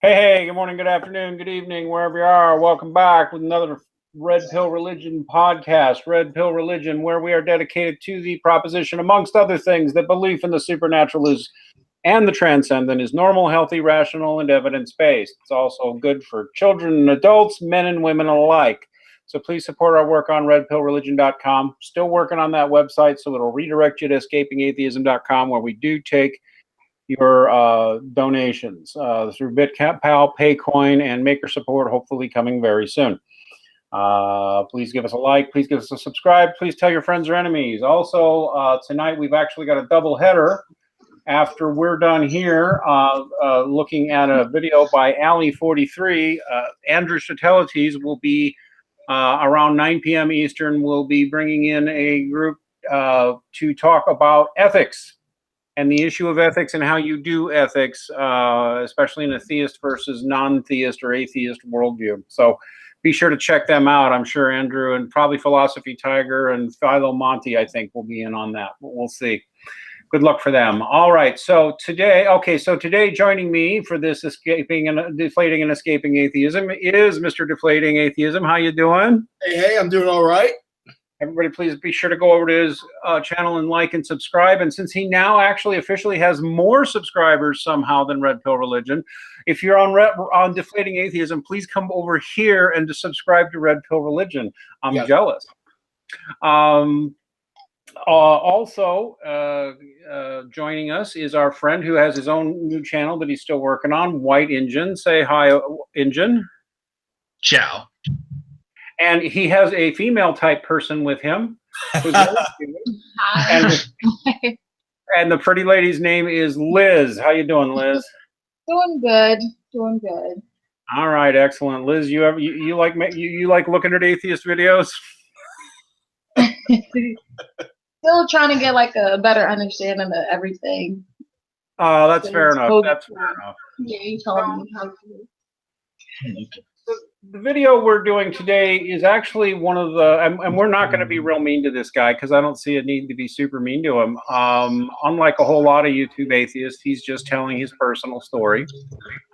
Hey, good morning, good afternoon, good evening, wherever you are. Welcome back with another Red Pill Religion podcast. Red Pill Religion, where we are dedicated to the proposition, amongst other things, that belief in the supernatural is and the transcendent is normal, healthy, rational, and evidence-based. It's also good for children and adults, men and women alike. So please support our work on redpillreligion.com. Still working on that website, so it'll redirect you to escapingatheism.com, where we do take your donations through BitPal, Paycoin, and Maker Support, hopefully coming very soon. Please give us a like. Please give us a subscribe. Please tell your friends or enemies. Also, tonight we've actually got a double header. After we're done here, looking at a video by Ali43, Andrew Satelites will be around 9 p.m. Eastern. Will be bringing in a group to talk about ethics and the issue of ethics and how you do ethics, especially in a theist versus non-theist or atheist worldview. So be sure to check them out. I'm sure Andrew and probably Philosophy Tiger and Philo Monty, I think, will be in on that. But we'll see. Good luck for them. All right. So today joining me for this Deflating and Escaping Atheism is Mr. Deflating Atheism. How you doing? Hey, I'm doing all right. Everybody, please be sure to go over to his channel and like and subscribe. And since he now actually officially has more subscribers somehow than Red Pill Religion, if you're on Deflating Atheism, please come over here and to subscribe to Red Pill Religion. I'm jealous. Also joining us is our friend who has his own new channel that he's still working on, White Injun. Say hi, Injun. Ciao. And he has a female type person with him. And the pretty lady's name is Liz. How you doing, Liz? Doing good. Doing good. All right, excellent. Liz, you like looking at atheist videos? Still trying to get like a better understanding of everything. Oh, that's fair enough. That's fair enough. Yeah, you told me how to do it. The video we're doing today is actually one of the, and we're not going to be real mean to this guy because I don't see a need to be super mean to him. Unlike a whole lot of YouTube atheists, he's just telling his personal story.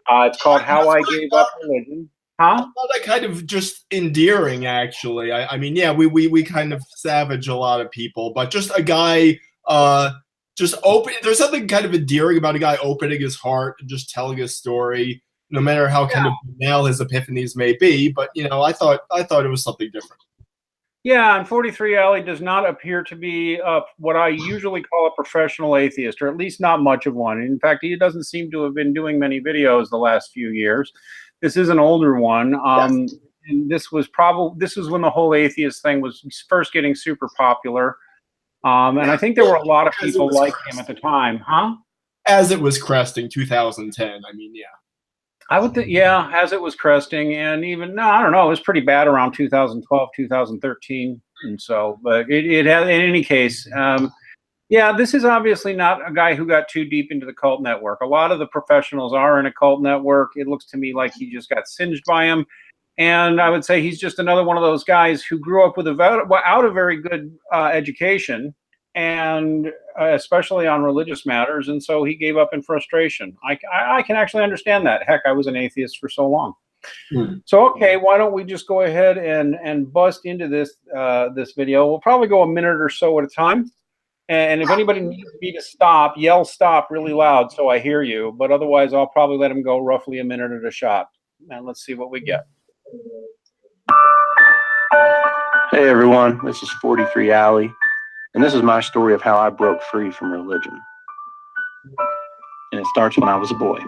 It's called How I Gave Up Religion. Huh? I found that kind of just endearing, actually. I mean, yeah, we kind of savage a lot of people, but just a guy just open. There's something kind of endearing about a guy opening his heart and just telling his story. No matter how kind of banal his epiphanies may be, but you know, I thought it was something different. Yeah, and 43 Alley does not appear to be what I usually call a professional atheist, or at least not much of one. In fact, he doesn't seem to have been doing many videos the last few years. This is an older one. And this was when the whole atheist thing was first getting super popular. And I think there were a lot of people like him at the time, huh? As it was cresting 2010, I mean, yeah. I would think, yeah, as it was cresting, and even, no, I don't know, it was pretty bad around 2012, 2013, and so, but it had, in any case, yeah, this is obviously not a guy who got too deep into the cult network. A lot of the professionals are in a cult network. It looks to me like he just got singed by him, and I would say he's just another one of those guys who grew up without a very good education, and especially on religious matters, and so he gave up in frustration. I can actually understand that. Heck, I was an atheist for so long. So okay, why don't we just go ahead and bust into this this video. We'll probably go a minute or so at a time, and if anybody needs me to stop, yell stop really loud so I hear you, but otherwise I'll probably let him go roughly a minute at a shot, and let's see what we get. Hey everyone, this is 43 Alley. And this is my story of how I broke free from religion. And it starts when I was a boy.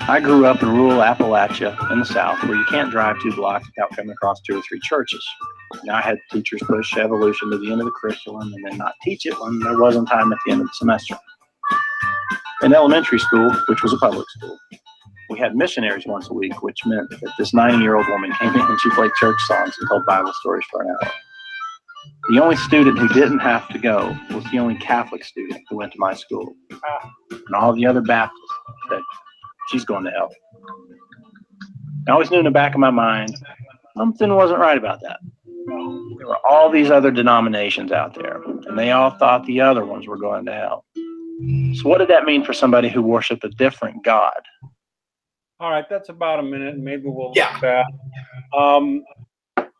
I grew up in rural Appalachia in the South, where you can't drive 2 blocks without coming across 2 or 3 churches. Now, I had teachers push evolution to the end of the curriculum and then not teach it when there wasn't time at the end of the semester. In elementary school, which was a public school, we had missionaries once a week, which meant that this 90-year-old woman came in and she played church songs and told Bible stories for an hour. The only student who didn't have to go was the only Catholic student who went to my school. And all the other Baptists said, she's going to hell. I always knew in the back of my mind, something wasn't right about that. There were all these other denominations out there, and they all thought the other ones were going to hell. So what did that mean for somebody who worshiped a different God? All right, that's about a minute, and maybe we'll Yeah. look back.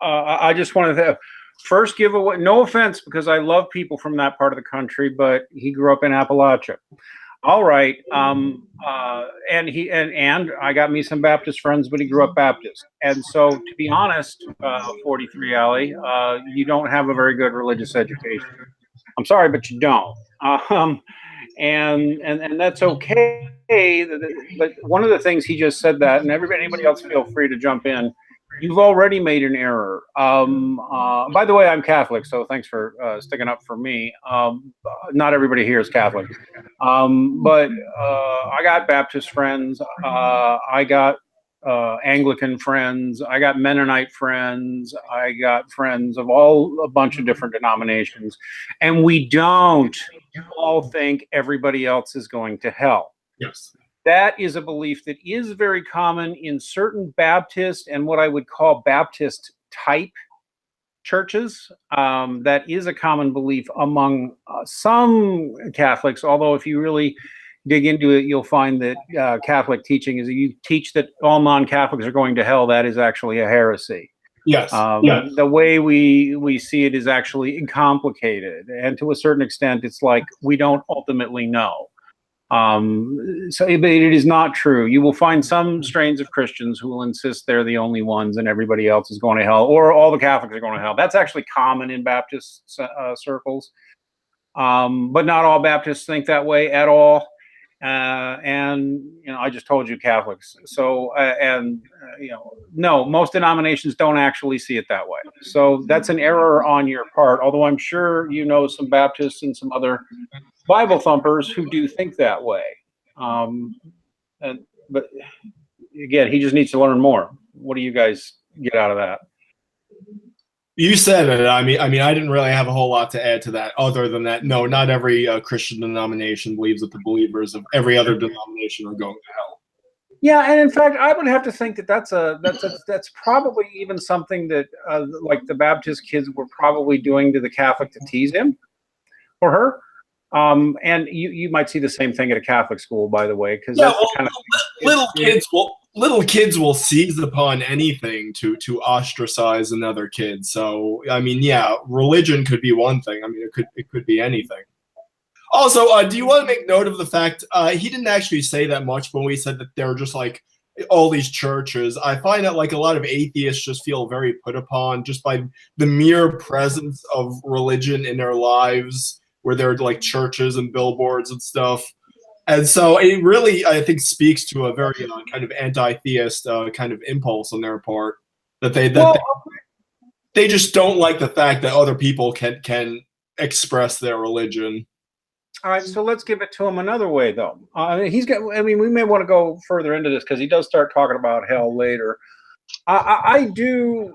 I just wanted to first give away, no offense, because I love people from that part of the country, but he grew up in Appalachia. All right. And I got me some Baptist friends, but he grew up Baptist. And so, to be honest, 43 Alley, you don't have a very good religious education. I'm sorry, but you don't. And that's okay. But one of the things he just said that, and anybody else feel free to jump in. You've already made an error. By the way, I'm Catholic, so thanks for sticking up for me. Not everybody here is Catholic. But I got Baptist friends. I got Anglican friends. I got Mennonite friends. I got friends of a bunch of different denominations. And we don't all think everybody else is going to hell. Yes. That is a belief that is very common in certain Baptist and what I would call Baptist type churches. That is a common belief among some Catholics, although if you really dig into it, you'll find that Catholic teaching is, you teach that all non-Catholics are going to hell. That is actually a heresy. Yes. The way we see it is actually complicated, and to a certain extent, it's like we don't ultimately know. But it is not true. You will find some strains of Christians who will insist they're the only ones and everybody else is going to hell, or all the Catholics are going to hell. That's actually common in Baptist circles. But not all Baptists think that way at all. And I just told you Catholics. So no, most denominations don't actually see it that way. So that's an error on your part. Although I'm sure you know some Baptists and some other Bible thumpers who do think that way. But again, he just needs to learn more. What do you guys get out of that? You said it. I mean, I didn't really have a whole lot to add to that, other than that. No, not every Christian denomination believes that the believers of every other denomination are going to hell. Yeah, and in fact, I would have to think that that's probably even something that like the Baptist kids were probably doing to the Catholic to tease him or her. And you might see the same thing at a Catholic school, by the way, because that's the kind of little kids will seize upon anything to ostracize another kid. So I mean, yeah, religion could be one thing. I mean, it could be anything. Also, do you want to make note of the fact he didn't actually say that much when we said that there were just like all these churches? I find that like a lot of atheists just feel very put upon just by the mere presence of religion in their lives, where there are like churches and billboards and stuff. And so it really, I think, speaks to a very kind of anti-theist kind of impulse on their part, that they just don't like the fact that other people can express their religion. All right, so let's give it to him another way, though. We may want to go further into this because he does start talking about hell later. I do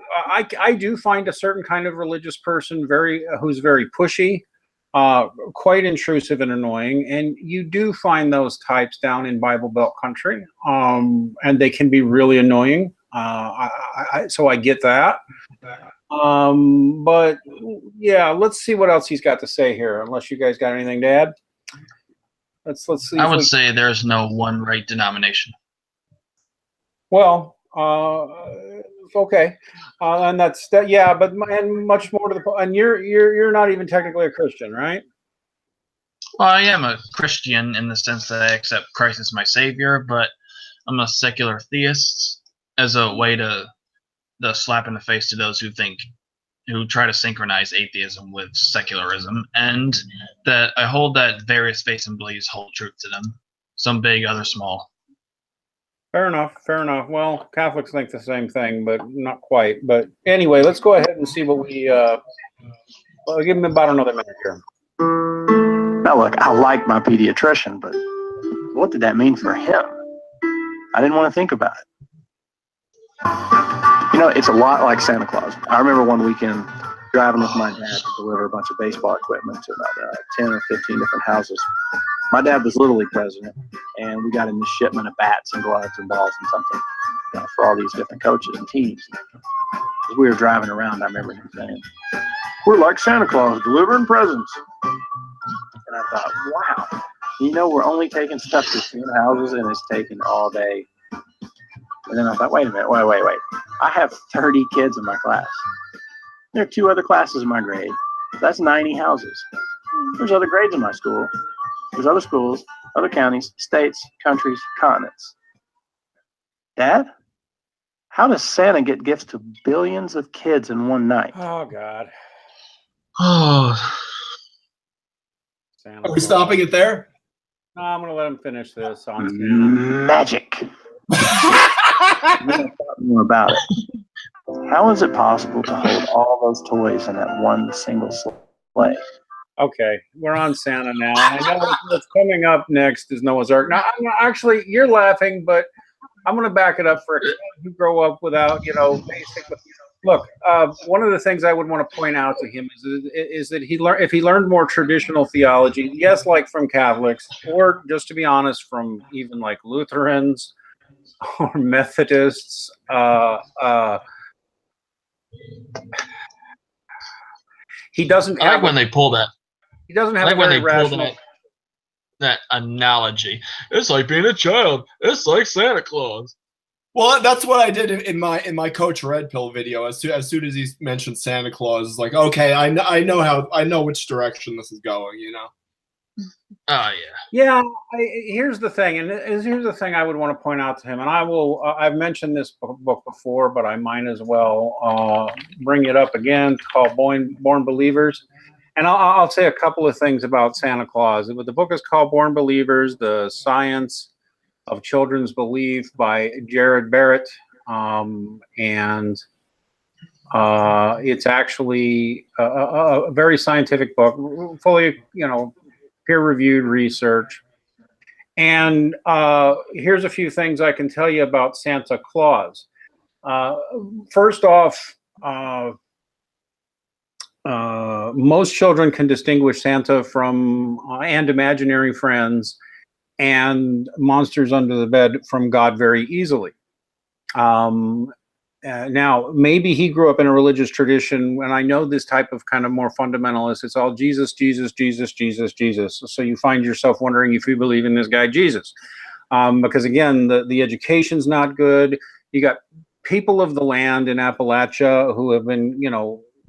find a certain kind of religious person who's very pushy, quite intrusive and annoying, and you do find those types down in Bible Belt country, and they can be really annoying. So I get that. But yeah, let's see what else he's got to say here. Unless you guys got anything to add, let's see. I would say there's no one right denomination. Well, okay, and that's that. Yeah, but and much more to the point. And you're not even technically a Christian, right? Well, I am a Christian in the sense that I accept Christ as my savior, but I'm a secular theist as a way to the slap in the face to those who try to synchronize atheism with secularism, and that I hold that various faiths and beliefs hold truth to them, some big, others small. Fair enough. Well, Catholics think the same thing, but not quite. But anyway, let's go ahead and see what we. Well, give him about another minute here. Now, look, I like my pediatrician, but what did that mean for him? I didn't want to think about it. It's a lot like Santa Claus. I remember one weekend driving with my dad to deliver a bunch of baseball equipment to about 10 or 15 different houses. My dad was Little League president, and we got in this shipment of bats and gloves and balls and something for all these different coaches and teams. As we were driving around, I remember him saying, "We're like Santa Claus delivering presents." And I thought, wow, we're only taking stuff to 10 houses, and it's taking all day. And then I thought, wait a minute, wait. I have 30 kids in my class. There are 2 other classes in my grade. That's 90 houses. There's other grades in my school. There's other schools, other counties, states, countries, continents. Dad, how does Santa get gifts to billions of kids in one night? Oh, God. Oh, Santa Are we Claus. stopping it there? No, I'm going to let him finish this on Santa. Magic. I'm going to talk more about it. How is it possible to hold all those toys in that one single sleigh? Okay, we're on Santa now. I know what's coming up next is Noah's Ark. Now, actually, you're laughing, but I'm going to back it up for a kid who grow up without, basic. Look, one of the things I would want to point out to him is that if he learned more traditional theology, yes, like from Catholics, or just to be honest, from even like Lutherans or Methodists, he doesn't. I like when they pull that. He doesn't have I like a when very they pull rational. that analogy. It's like being a child. It's like Santa Claus. Well, that's what I did in my Coach Red Pill video. As soon as he mentioned Santa Claus, it's like, okay, I know which direction this is going. Oh yeah. Yeah, here's the thing, and here's the thing I would want to point out to him, and I will. I've mentioned this book before, but I might as well bring it up again. It's called Born Believers, and I'll say a couple of things about Santa Claus. The book is called Born Believers: The Science of Children's Belief by Jared Barrett, and it's actually a very scientific book, fully, peer-reviewed research. And here's a few things I can tell you about Santa Claus. First off, most children can distinguish Santa from and imaginary friends and monsters under the bed from God very easily. Now, maybe he grew up in a religious tradition, and I know this type of kind of more fundamentalist. It's all Jesus, Jesus, Jesus, Jesus, Jesus. So you find yourself wondering if you believe in this guy Jesus, because again, the education's not good. You got people of the land in Appalachia who have been,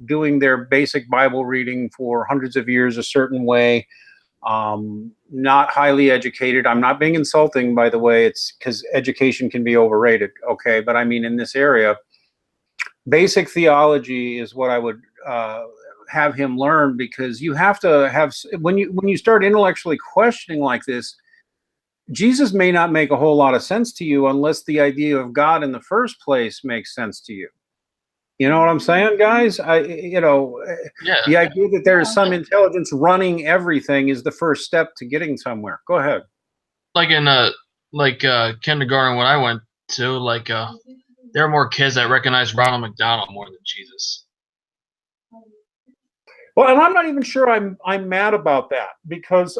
doing their basic Bible reading for hundreds of years a certain way. Not highly educated. I'm not being insulting, by the way. It's because education can be overrated. Okay. But I mean, in this area, basic theology is what I would have him learn, because you have to have, when you start intellectually questioning like this, Jesus may not make a whole lot of sense to you unless the idea of God in the first place makes sense to you. You know what I'm saying, guys? Yeah. The idea that there is some intelligence running everything is the first step to getting somewhere. Go ahead. Like in kindergarten when I went to, there are more kids that recognize Ronald McDonald more than Jesus. Well, and I'm not even sure I'm mad about that, because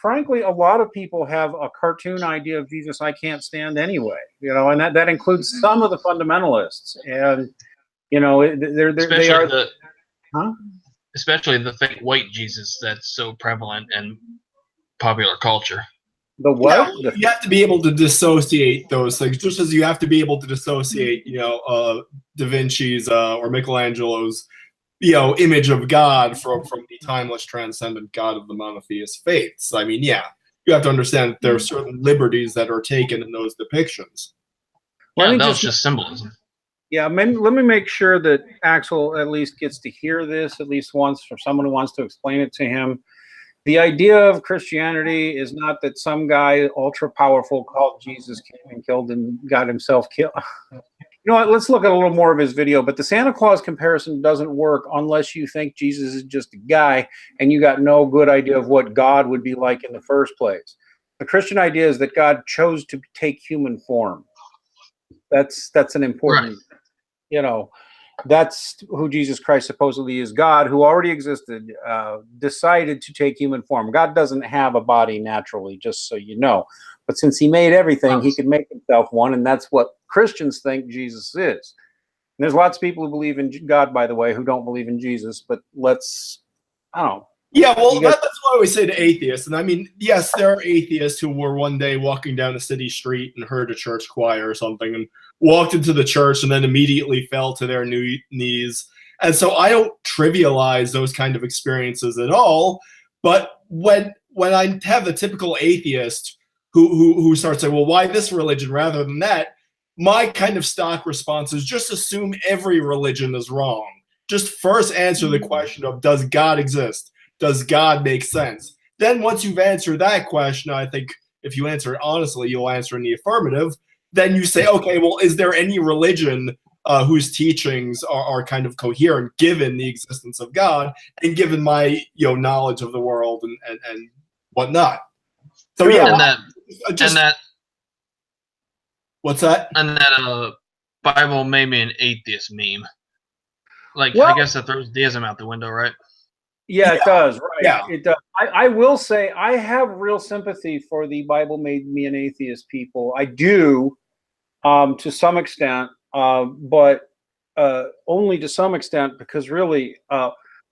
frankly, a lot of people have a cartoon idea of Jesus I can't stand anyway. And that includes some of the fundamentalists. And especially the fake white Jesus that's so prevalent in popular culture. The what? Yeah, you have to be able to dissociate those things, just as you have to be able to dissociate, Da Vinci's or Michelangelo's, image of God from the timeless, transcendent God of the monotheist faiths. I mean, yeah, you have to understand that there are certain liberties that are taken in those depictions. Yeah, that was just symbolism. Yeah, let me make sure that Axel at least gets to hear this at least once from someone who wants to explain it to him. The idea of Christianity is not that some guy ultra powerful called Jesus came and killed and got himself killed. You know what? Let's look at a little more of his video. But the Santa Claus comparison doesn't work unless you think Jesus is just a guy and you got no good idea of what God would be like in the first place. The Christian idea is that God chose to take human form. That's an important, that's who Jesus Christ supposedly is. God, who already existed, decided to take human form. God doesn't have a body naturally, just so you know. But since he made everything, he could make himself one, and that's what Christians think Jesus is. And there's lots of people who believe in God, by the way, who don't believe in Jesus. But I don't know, Yeah, well, that's what I always say to atheists. And I mean, yes, there are atheists who were one day walking down a city street and heard a church choir or something and walked into the church and then immediately fell to their knees. And so I don't trivialize those kind of experiences at all. But when I have the typical atheist who starts saying, well, why this religion rather than that? My kind of stock response is just assume every religion is wrong. Just first answer the question of, does God exist? Does God make sense? Then once you've answered that question, I think if you answer it honestly, you'll answer in the affirmative. Then you say, okay, well, is there any religion whose teachings are kind of coherent given the existence of God and given my knowledge of the world and whatnot? So yeah, what's that? And that Bible made me an atheist meme. Like, well, I guess that throws deism out the window, right? Yeah, it does. Right. Yeah. It does. I will say I have real sympathy for the Bible made me an atheist people. I do, to some extent, but only to some extent, because really,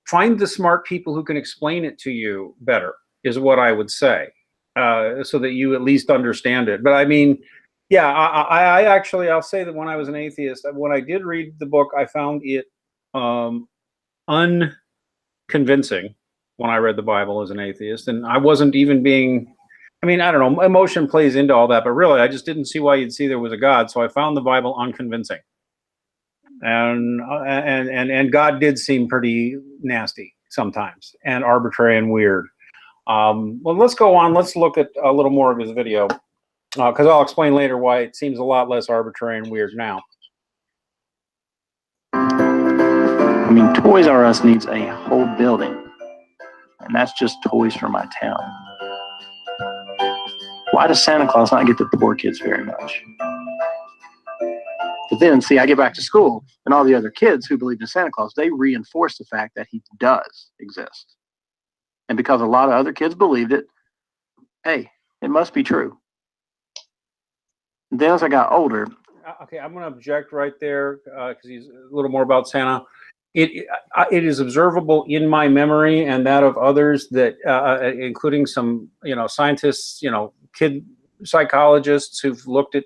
find the smart people who can explain it to you better is what I would say, so that you at least understand it. But I mean, yeah, I actually, I'll say that when I was an atheist, when I did read the book, I found it unconvincing when I read the Bible as an atheist. And I wasn't even being, I mean, I don't know, emotion plays into all that, but really, I just didn't see why you'd see there was a God. So I found the Bible unconvincing. And God did seem pretty nasty sometimes and arbitrary and weird. Well, let's go on. Let's look at a little more of his video, because I'll explain later why it seems a lot less arbitrary and weird now. I mean, Toys R Us needs a whole building, and that's just toys for my town. Why does Santa Claus not get the poor kids very much? But then, see, I get back to school, and all the other kids who believed in Santa Claus, they reinforce the fact that he does exist. And because a lot of other kids believed it, hey, it must be true. And then as I got older... Okay, I'm going to object right there, because he's a little more about Santa. It is observable in my memory and that of others that, including some, scientists, kid psychologists who've looked at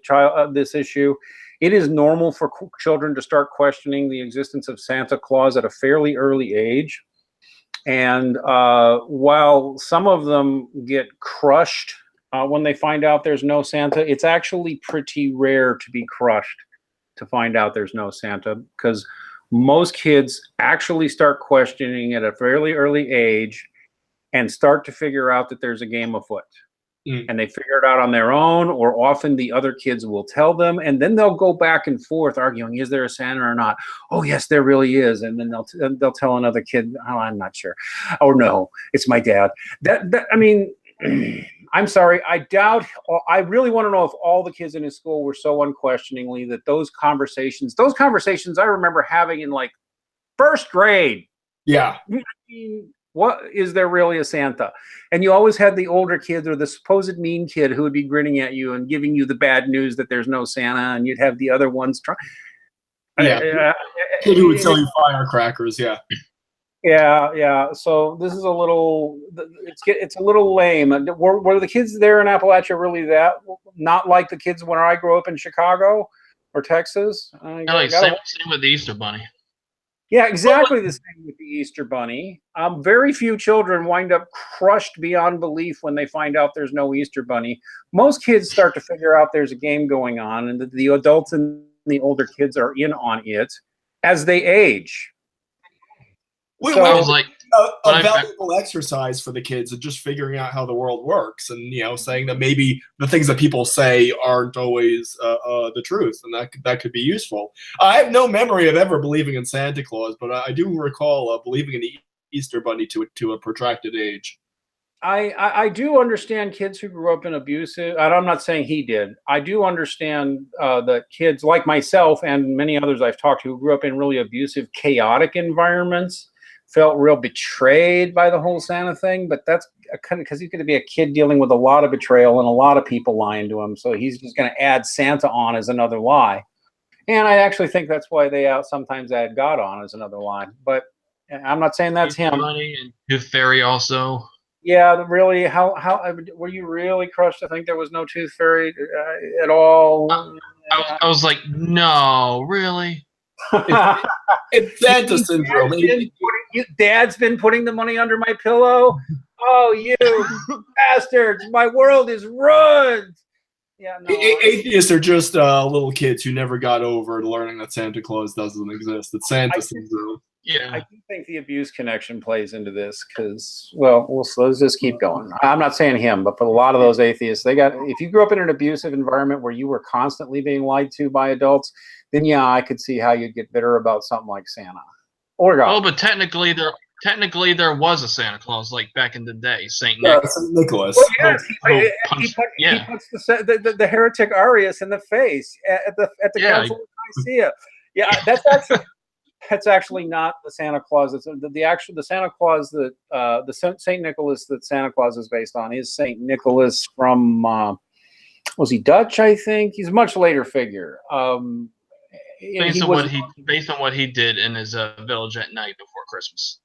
this issue. It is normal for children to start questioning the existence of Santa Claus at a fairly early age. And while some of them get crushed when they find out there's no Santa, it's actually pretty rare to be crushed to find out there's no Santa, because most kids actually start questioning at a fairly early age and start to figure out that there's a game afoot. And they figure it out on their own, or often the other kids will tell them, and then they'll go back and forth arguing, is there a Santa or not? Oh, yes, there really is. And then they'll tell another kid, oh, I'm not sure. Oh, no, it's my dad. I mean, I'm sorry, I really want to know if all the kids in his school were so unquestioningly that those conversations I remember having in like first grade. Yeah. I mean, what is there really a Santa? And you always had the older kids or the supposed mean kid who would be grinning at you and giving you the bad news that there's no Santa, and you'd have the other ones try. Yeah. Kid who would sell you firecrackers. Yeah. Yeah. So this is a little, it's a little lame. Were the kids there in Appalachia really that not like the kids when I grew up in Chicago or Texas? Same with the Easter Bunny. Yeah, exactly the same with the Easter Bunny. Very few children wind up crushed beyond belief when they find out there's no Easter Bunny. Most kids start to figure out there's a game going on, and the adults and the older kids are in on it as they age. Which is like a valuable exercise for the kids of just figuring out how the world works, and saying that maybe the things that people say aren't always the truth, and that could be useful. I have no memory of ever believing in Santa Claus, but I do recall believing in the Easter Bunny to a protracted age. I do understand kids who grew up in abusive, and I'm not saying he did. I do understand that kids like myself and many others I've talked to who grew up in really abusive, chaotic environments felt real betrayed by the whole Santa thing, but that's kind of because he's going to be a kid dealing with a lot of betrayal and a lot of people lying to him. So he's just going to add Santa on as another lie. And I actually think that's why they sometimes add God on as another lie. But I'm not saying that's him. Money and Tooth Fairy also. Yeah, really. How were you really crushed to think there was no Tooth Fairy at all? I was like, no, really? It's Santa syndrome. Dad's been putting the money under my pillow. Oh, you bastards! My world is ruined. Yeah, no. Atheists are just little kids who never got over learning that Santa Claus doesn't exist. It's Santa syndrome. Yeah. I do think the abuse connection plays into this because, well, let's just keep going. I'm not saying him, but for a lot of those atheists, if you grew up in an abusive environment where you were constantly being lied to by adults, then yeah, I could see how you'd get bitter about something like Santa or God. Oh, but technically there was a Santa Claus, like back in the day, Saint Nicholas. Well, yes, he puts the heretic Arius in the face at the Council of Nicaea. Yeah, that's actually not the Santa Claus. It's the Santa Claus that the Saint Nicholas that Santa Claus is based on is Saint Nicholas from was he Dutch? I think he's a much later figure. Based on what he did in his village at night before Christmas.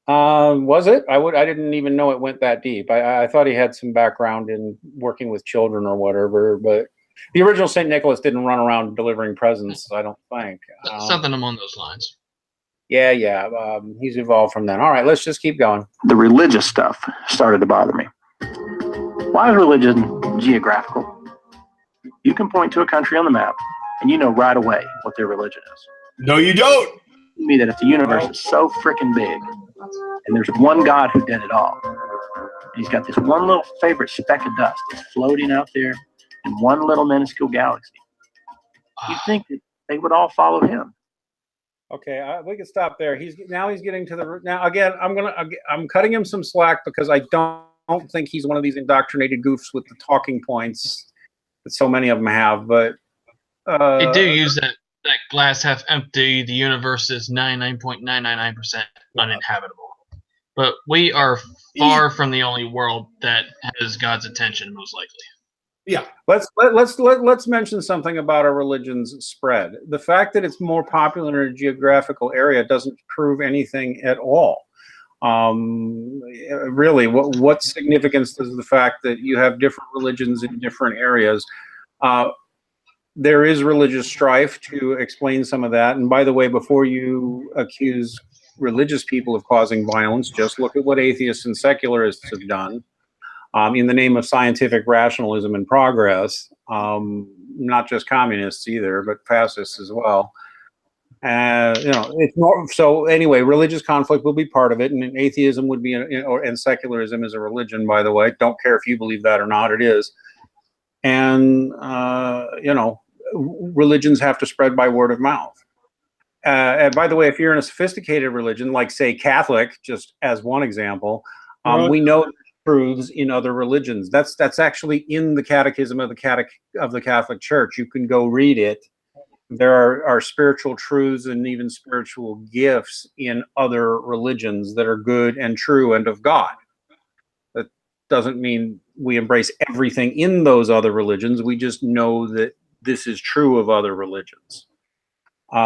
Was it? I didn't even know it went that deep. I thought he had some background in working with children or whatever, but the original St. Nicholas didn't run around delivering presents, I don't think. Something along those lines. Yeah. He's evolved from then. All right, let's just keep going. The religious stuff started to bother me. Why is religion geographical? You can point to a country on the map, and you know right away what their religion is. No, you don't. To me, that if the universe is so freaking big, and there's one God who did it all, and he's got this one little favorite speck of dust that's floating out there in one little minuscule galaxy, you'd think that they would all follow him. Okay, we can stop there. He's getting to the now. Again, I'm cutting him some slack because I don't think he's one of these indoctrinated goofs with the talking points that so many of them have. But they do use that glass half empty. The universe is 99.999% uninhabitable. But we are far from the only world that has God's attention, most likely. Yeah. Let's mention something about our religion's spread. The fact that it's more popular in a geographical area doesn't prove anything at all. Really, what significance does the fact that you have different religions in different areas? There is religious strife to explain some of that. And by the way, before you accuse religious people of causing violence, just look at what atheists and secularists have done in the name of scientific rationalism and progress. Not just communists either, but fascists as well. It's more so. Anyway, religious conflict will be part of it, and atheism would be, and secularism is a religion. By the way, don't care if you believe that or not. It is, and religions have to spread by word of mouth. And by the way, if you're in a sophisticated religion, like say Catholic, just as one example, we know truths in other religions. That's actually in the Catechism of the Catholic Church. You can go read it. There are spiritual truths and even spiritual gifts in other religions that are good and true and of God. That doesn't mean we embrace everything in those other religions. We just know that this is true of other religions. So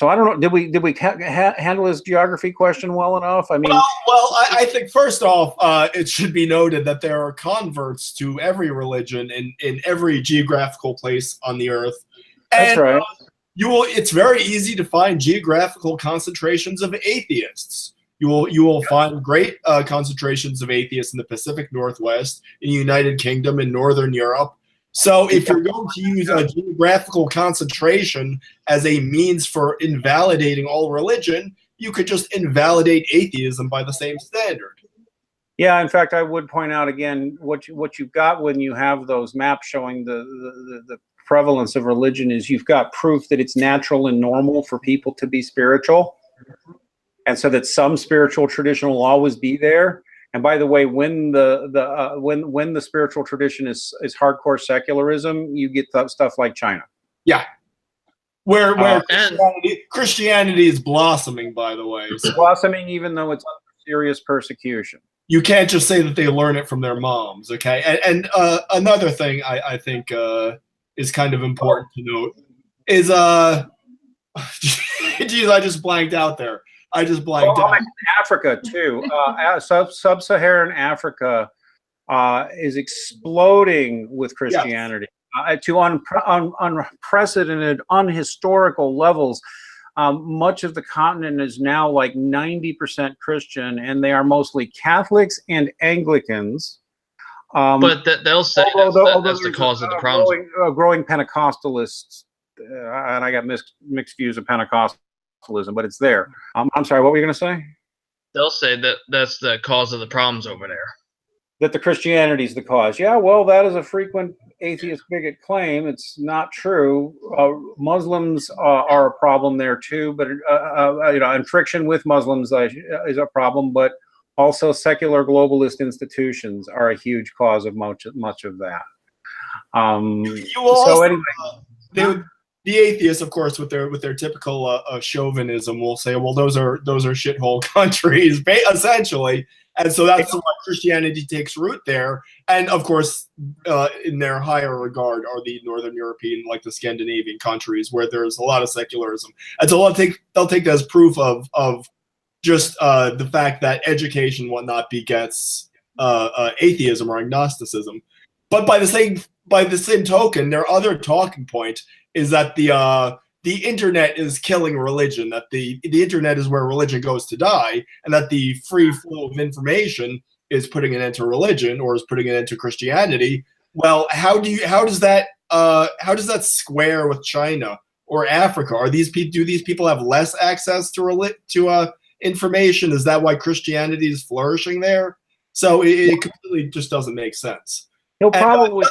I don't know. Did we handle this geography question well enough? I mean, I think first off, it should be noted that there are converts to every religion in every geographical place on the earth. That's right. It's very easy to find geographical concentrations of atheists. You will find great concentrations of atheists in the Pacific Northwest, in the United Kingdom, in Northern Europe. So if you're going to use a geographical concentration as a means for invalidating all religion, you could just invalidate atheism by the same standard. Yeah, in fact, I would point out again what you've got when you have those maps showing the prevalence of religion is you've got proof that it's natural and normal for people to be spiritual, and so that some spiritual tradition will always be there. And by the way, when the spiritual tradition is hardcore secularism, you get stuff like China. Yeah, where Christianity is blossoming. By the way, it's blossoming even though it's under serious persecution. You can't just say that they learn it from their moms. Okay, and another thing I think is kind of important to note is geez, I just blanked out there. I just blanked out. Africa too. Sub-Saharan Africa is exploding with Christianity to unprecedented, unhistorical levels. Much of the continent is now like 90% Christian, and they are mostly Catholics and Anglicans. But they'll say that's the cause of the problems. Growing Pentecostalists, and I got mixed views of Pentecostalism, but it's there. I'm sorry, what were you going to say? They'll say that that's the cause of the problems over there. That the Christianity is the cause. Yeah, well, that is a frequent atheist bigot claim. It's not true. Muslims are a problem there too, but and friction with Muslims is a problem. But also, secular globalist institutions are a huge cause of much of that. The atheists, of course, with their typical chauvinism, will say, "Well, those are shithole countries," essentially, and so that's why Christianity takes root there. And of course, in their higher regard are the Northern European, like the Scandinavian countries, where there's a lot of secularism, and so they'll take that as proof of just the fact that education and whatnot begets atheism or agnosticism. But by the same token, their other talking point is that the internet is killing religion, that the internet is where religion goes to die, and that the free flow of information is putting an end to religion, or is putting an end to Christianity. Well, how does that square with China or Africa? Do these people have less access to information? Is that why Christianity is flourishing there? So it completely just doesn't make sense. No, probably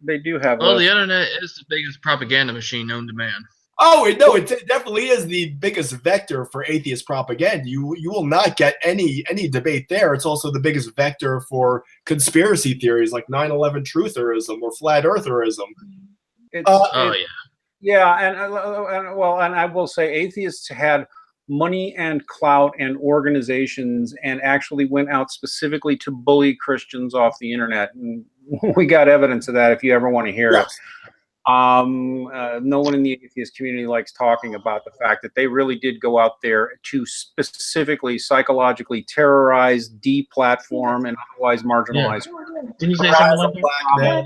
they do have. Well, the internet is the biggest propaganda machine known to man. Oh no, it definitely is the biggest vector for atheist propaganda. You will not get any debate there. It's also the biggest vector for conspiracy theories like 9/11 trutherism or flat eartherism. Yeah, and I will say atheists had money and clout and organizations, and actually went out specifically to bully Christians off the internet. And we got evidence of that if you ever want to hear it. No one in the atheist community likes talking about the fact that they really did go out there to specifically psychologically terrorize, deplatform, and otherwise marginalize. Yeah. Didn't you say something like that?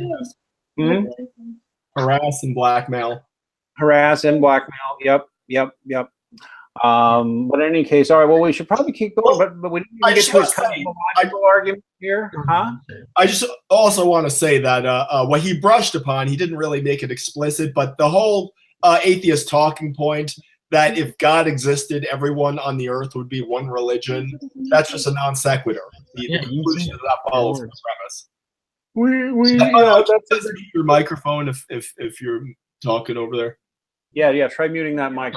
Harass and blackmail. Harass and blackmail. Yep. But in any case, all right. Well, we should probably keep going, but we didn't even get to his kind of logical argument here, huh? I just also want to say that what he brushed upon, he didn't really make it explicit, but the whole atheist talking point that if God existed, everyone on the earth would be one religion. That's just a non sequitur. The conclusion does not follow from the premise. That's your microphone if you're talking over there. Yeah. Try muting that mic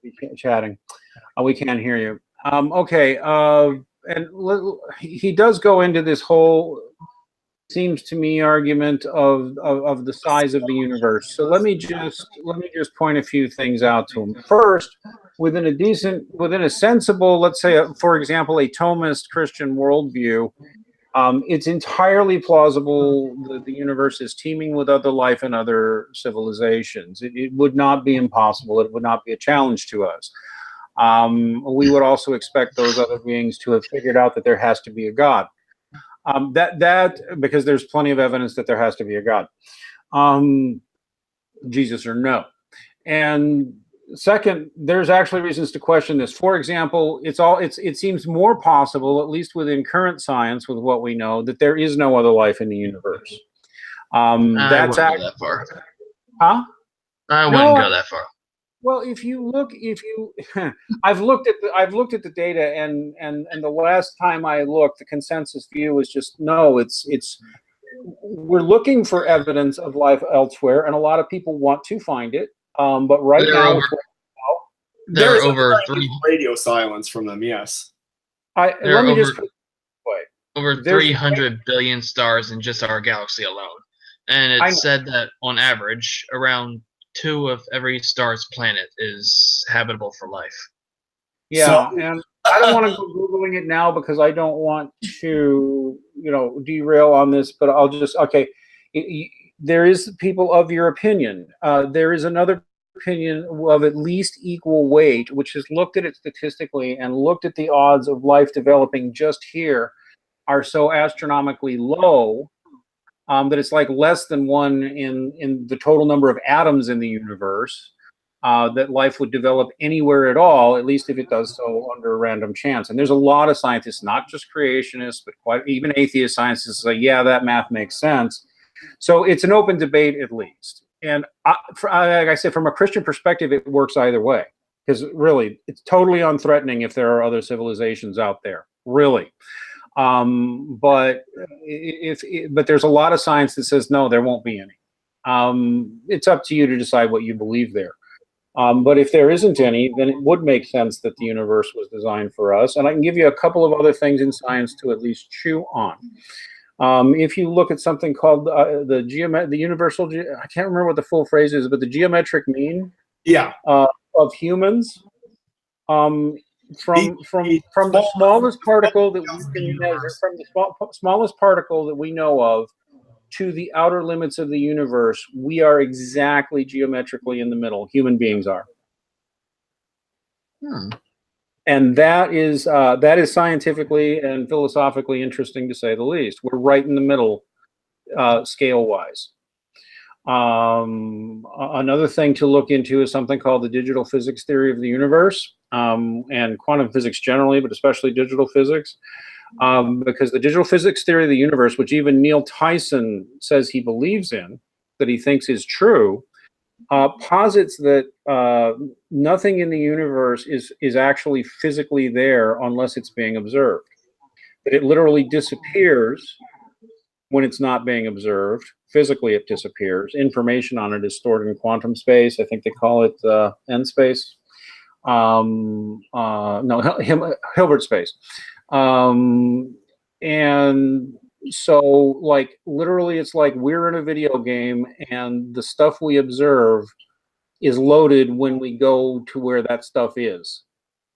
if you're chatting. We can't hear you. Okay. And he does go into this whole, seems to me, argument of the size of the universe. So let me just point a few things out to him. First, within a sensible, let's say, for example, a Thomist Christian worldview, it's entirely plausible that the universe is teeming with other life and other civilizations. It would not be impossible. It would not be a challenge to us. We would also expect those other beings to have figured out that there has to be a God. Because there's plenty of evidence that there has to be a God. Jesus or no. And second, there's actually reasons to question this. For example, it seems more possible, at least within current science, with what we know, that there is no other life in the universe. That's go that far. Huh? I wouldn't go that far. Well, I've looked at the data, and the last time I looked, the consensus view was just no. We're looking for evidence of life elsewhere, and a lot of people want to find it. But right now, there are over radio silence from them. Yes, over 300 billion stars in just our galaxy alone, and it's said that on average, around 2 of every star's planet is habitable for life. Yeah, and I don't want to go Googling it now because I don't want to, derail on this. But I'll just there is people of your opinion. There is another opinion, of at least equal weight, which has looked at it statistically and looked at the odds of life developing just here, are so astronomically low that it's like less than one in the total number of atoms in the universe, that life would develop anywhere at all, at least if it does so under a random chance. And there's a lot of scientists, not just creationists, but quite even atheist scientists, say, yeah, that math makes sense. So it's an open debate at least. And like I said, from a Christian perspective, it works either way, because really, it's totally unthreatening if there are other civilizations out there, really. But there's a lot of science that says no, there won't be any. It's up to you to decide what you believe there. But if there isn't any, then it would make sense that the universe was designed for us. And I can give you a couple of other things in science to at least chew on. If you look at something called the universal, I can't remember what the full phrase is, but the geometric mean, of humans, from the smallest particle that we can measure, from the smallest particle that we know of, to the outer limits of the universe, we are exactly geometrically in the middle. Human beings are. And that is scientifically and philosophically interesting, to say the least. We're right in the middle, scale-wise. Another thing to look into is something called the digital physics theory of the universe, and quantum physics generally, but especially digital physics. Because the digital physics theory of the universe, which even Neil Tyson says he believes in, that he thinks is true, posits that nothing in the universe is actually physically there unless it's being observed. That it literally disappears when it's not being observed. Physically, it disappears. Information on it is stored in quantum space. I think they call it N space. No, Hilbert space. And so, like, literally, it's like we're in a video game, and the stuff we observe is loaded when we go to where that stuff is.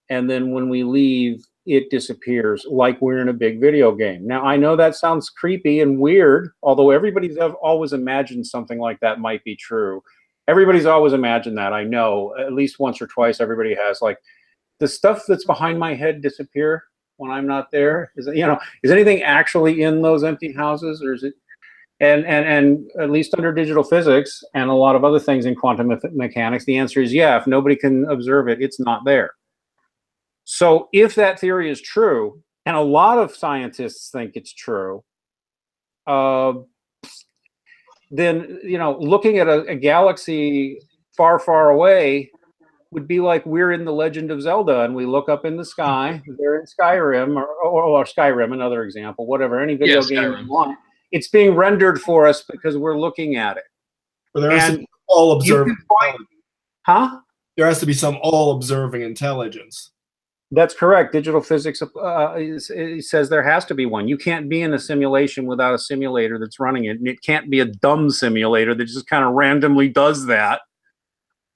And then when we leave, it disappears, like we're in a big video game. Now, I know that sounds creepy and weird, although everybody's always imagined something like that might be true. Everybody's always imagined that. I know, at least once or twice, everybody has. Like, the stuff that's behind my head disappear when I'm not there? Is anything actually in those empty houses, or is it? And at least under digital physics and a lot of other things in quantum mechanics, the answer is yeah. If nobody can observe it, it's not there. So if that theory is true, and a lot of scientists think it's true, then looking at a galaxy far, far away would be like we're in The Legend of Zelda, and we look up in the sky. They're in Skyrim, or Skyrim, another example, whatever, any video game you want. It's being rendered for us because we're looking at it. Well, there has to be all-observing. There has to be some all-observing intelligence. That's correct. Digital physics it says there has to be one. You can't be in a simulation without a simulator that's running it, and it can't be a dumb simulator that just kind of randomly does that.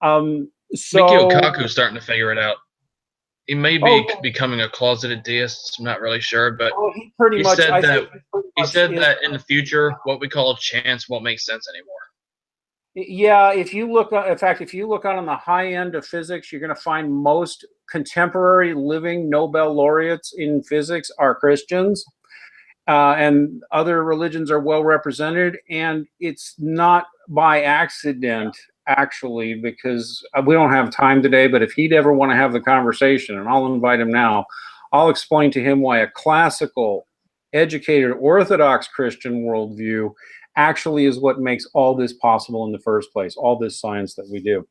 So Mikio Kaku's starting to figure it out. He may be becoming a closeted deist. I'm not really sure, but he said that in the future, what we call chance won't make sense anymore. Yeah, if you look, in fact, if you look on the high end of physics, you're going to find most contemporary living Nobel laureates in physics are Christians, and other religions are well represented. And it's not by accident, actually, because we don't have time today. But if he'd ever want to have the conversation, and I'll invite him now, I'll explain to him why a classical, educated, Orthodox Christian worldview actually is what makes all this possible in the first place, all this science that we do.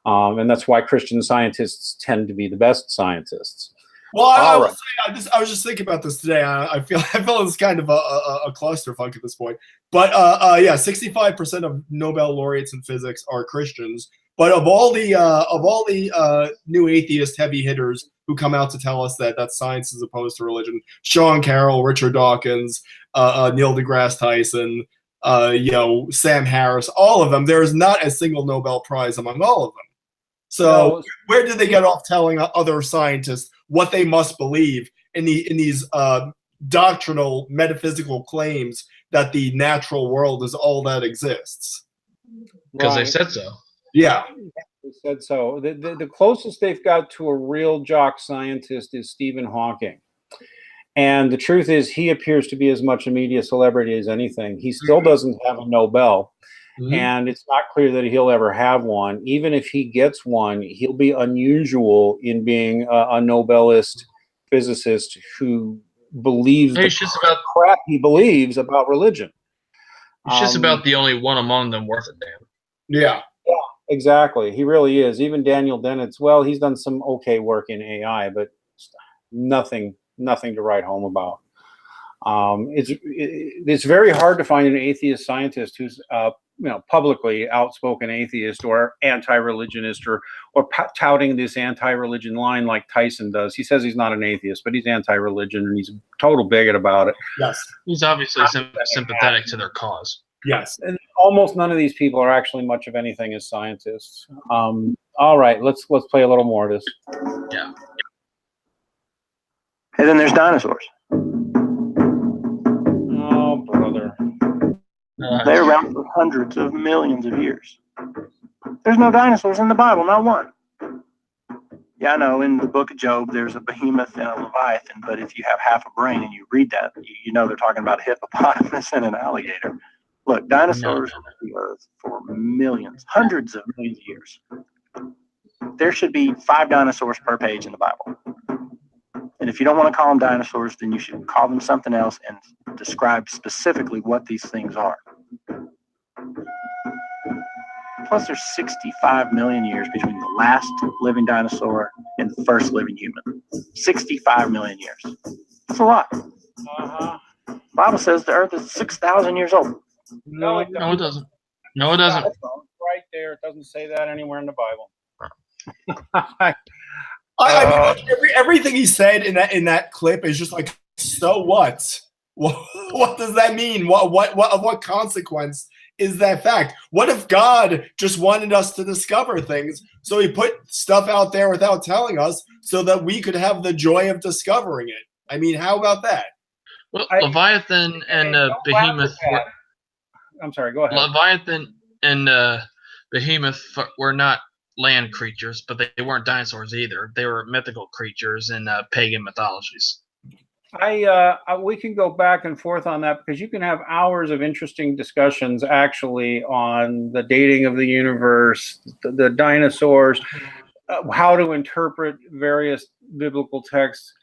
And that's why Christian scientists tend to be the best scientists. Well, I was just thinking about this today. I feel it's kind of a clusterfuck at this point. But yeah, 65% of Nobel laureates in physics are Christians. But of all the new atheist heavy hitters who come out to tell us that science is opposed to religion, Sean Carroll, Richard Dawkins, Neil deGrasse Tyson, Sam Harris, all of them, there is not a single Nobel Prize among all of them. So where did they get off telling other scientists what they must believe in these doctrinal metaphysical claims that the natural world is all that exists? Because they said so. Yeah. They said so. The closest they've got to a real jock scientist is Stephen Hawking. And the truth is, he appears to be as much a media celebrity as anything. He still doesn't have a Nobel. And it's not clear that he'll ever have one. Even if he gets one, he'll be unusual in being a Nobelist physicist who believes the crap he believes about religion. He's just about the only one among them worth a damn. Yeah. Yeah, exactly. He really is. Even Daniel Dennett's, well, he's done some okay work in AI, but nothing to write home about. It's very hard to find an atheist scientist who's publicly outspoken atheist or anti-religionist or touting this anti-religion line like Tyson does. He says he's not an atheist, but he's anti-religion and he's a total bigot about it. Yes. He's obviously sympathetic to their cause. Yes. And almost none of these people are actually much of anything as scientists. All right, let's play a little more of this. Yeah. And then there's dinosaurs. Oh, brother. They're around for hundreds of millions of years. There's no dinosaurs in the Bible, not one. Yeah, I know, in the book of Job, there's a behemoth and a leviathan, but if you have half a brain and you read that, you know they're talking about a hippopotamus and an alligator. Look, dinosaurs on the earth for millions, hundreds of millions of years. There should be 5 dinosaurs per page in the Bible. And if you don't want to call them dinosaurs, then you should call them something else and describe specifically what these things are. Plus, there's 65 million years between the last living dinosaur and the first living human. 65 million years. That's a lot. Uh-huh. The Bible says the earth is 6,000 years old. No, it doesn't. No, it doesn't. Right there. It doesn't say that anywhere in the Bible. I mean, everything he said in that clip is just like, so what? What does that mean? What consequence is that fact? What if God just wanted us to discover things, so he put stuff out there without telling us so that we could have the joy of discovering it? I mean, how about that? Well, Leviathan and Behemoth were, I'm sorry, go ahead. Leviathan and Behemoth were not land creatures, but they weren't dinosaurs either. They were mythical creatures in pagan mythologies. We can go back and forth on that because you can have hours of interesting discussions actually on the dating of the universe, the dinosaurs, how to interpret various biblical texts.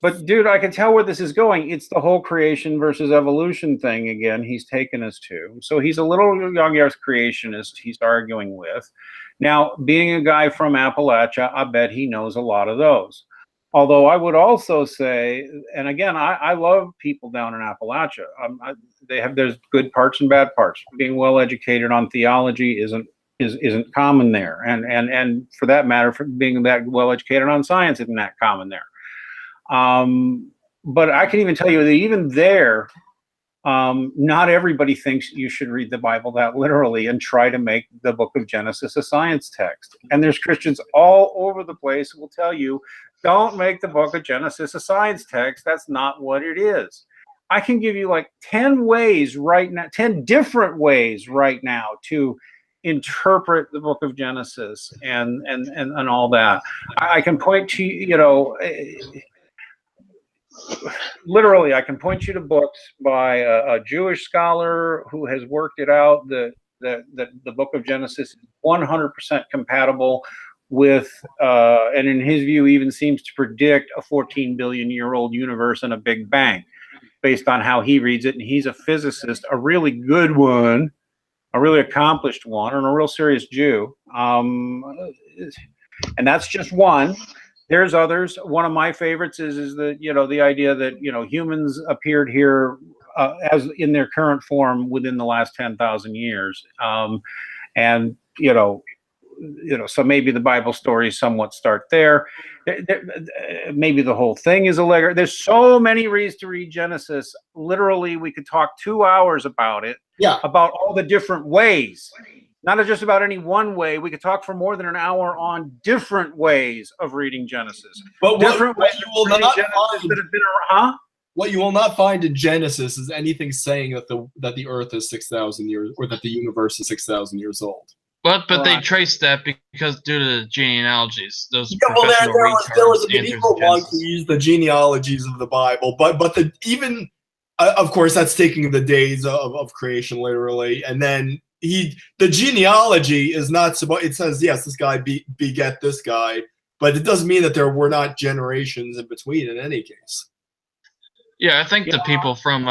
But dude, I can tell where this is going. It's the whole creation versus evolution thing again. He's taken us to. So he's a little young earth creationist he's arguing with. Now, being a guy from Appalachia, I bet he knows a lot of those. Although I would also say, and again, I love people down in Appalachia. There's good parts and bad parts. Being well educated on theology isn't common there, and for that matter, for being that well educated on science isn't that common there. But I can even tell you that even there, not everybody thinks you should read the Bible that literally and try to make the book of Genesis a science text. And there's Christians all over the place who will tell you, don't make the book of Genesis a science text. That's not what it is. I can give you like 10 ways right now, 10 different ways right now to interpret the book of Genesis and all that. I can point to, literally, I can point you to books by a Jewish scholar who has worked it out. The book of Genesis is 100% compatible with, and in his view, even seems to predict a 14 billion year old universe and a Big Bang, based on how he reads it. And he's a physicist, a really good one, a really accomplished one, and a real serious Jew. And that's just one. There's others. One of my favorites is the idea that humans appeared here as in their current form within the last 10,000 years, and so maybe the Bible stories somewhat start there. Maybe the whole thing is allegorical. There's so many reasons to read Genesis. Literally, we could talk 2 hours about it. Yeah. About all the different ways. Not just about any one way. We could talk for more than an hour on different ways of reading Genesis. But different ways you will not find, that have been around. What you will not find in Genesis is anything saying that the Earth is 6,000 years, or that the universe is 6,000 years old. But they Right. traced that because due to the genealogies, those Yeah, well, professional there was a retards answers medieval in monk who Genesis. used the genealogies of the Bible, but of course that's taking the days of creation literally, and then the genealogy is not supposed. It says yes, this guy beget this guy, but it doesn't mean that there were not generations in between in any case. Yeah, I think the people from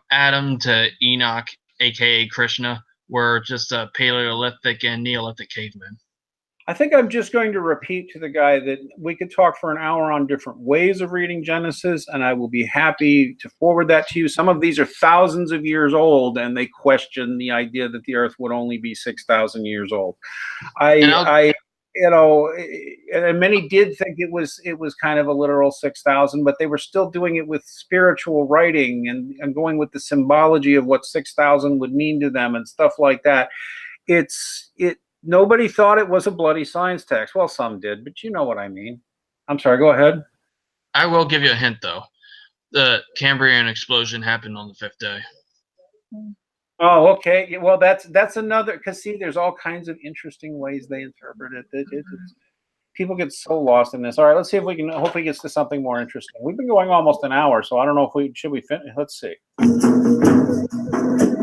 Adam to Enoch, aka Krishna, were just Paleolithic and Neolithic cavemen. I think I'm just going to repeat to the guy that we could talk for an hour on different ways of reading Genesis, and I will be happy to forward that to you. Some of these are thousands of years old, and they question the idea that the Earth would only be 6,000 years old. And many did think it was kind of a literal 6,000, but they were still doing it with spiritual writing and going with the symbology of what 6,000 would mean to them and stuff like that. Nobody thought it was a bloody science text. Well, some did, but you know what I mean. I'm sorry, go ahead. I will give you a hint, though. The Cambrian explosion happened on the 5th day. Oh, okay. Well, that's another, because see, there's all kinds of interesting ways they interpret it. People get so lost in this. All right, let's see if we can, hopefully it gets to something more interesting. We've been going almost an hour, so I don't know if should we finish? Let's see.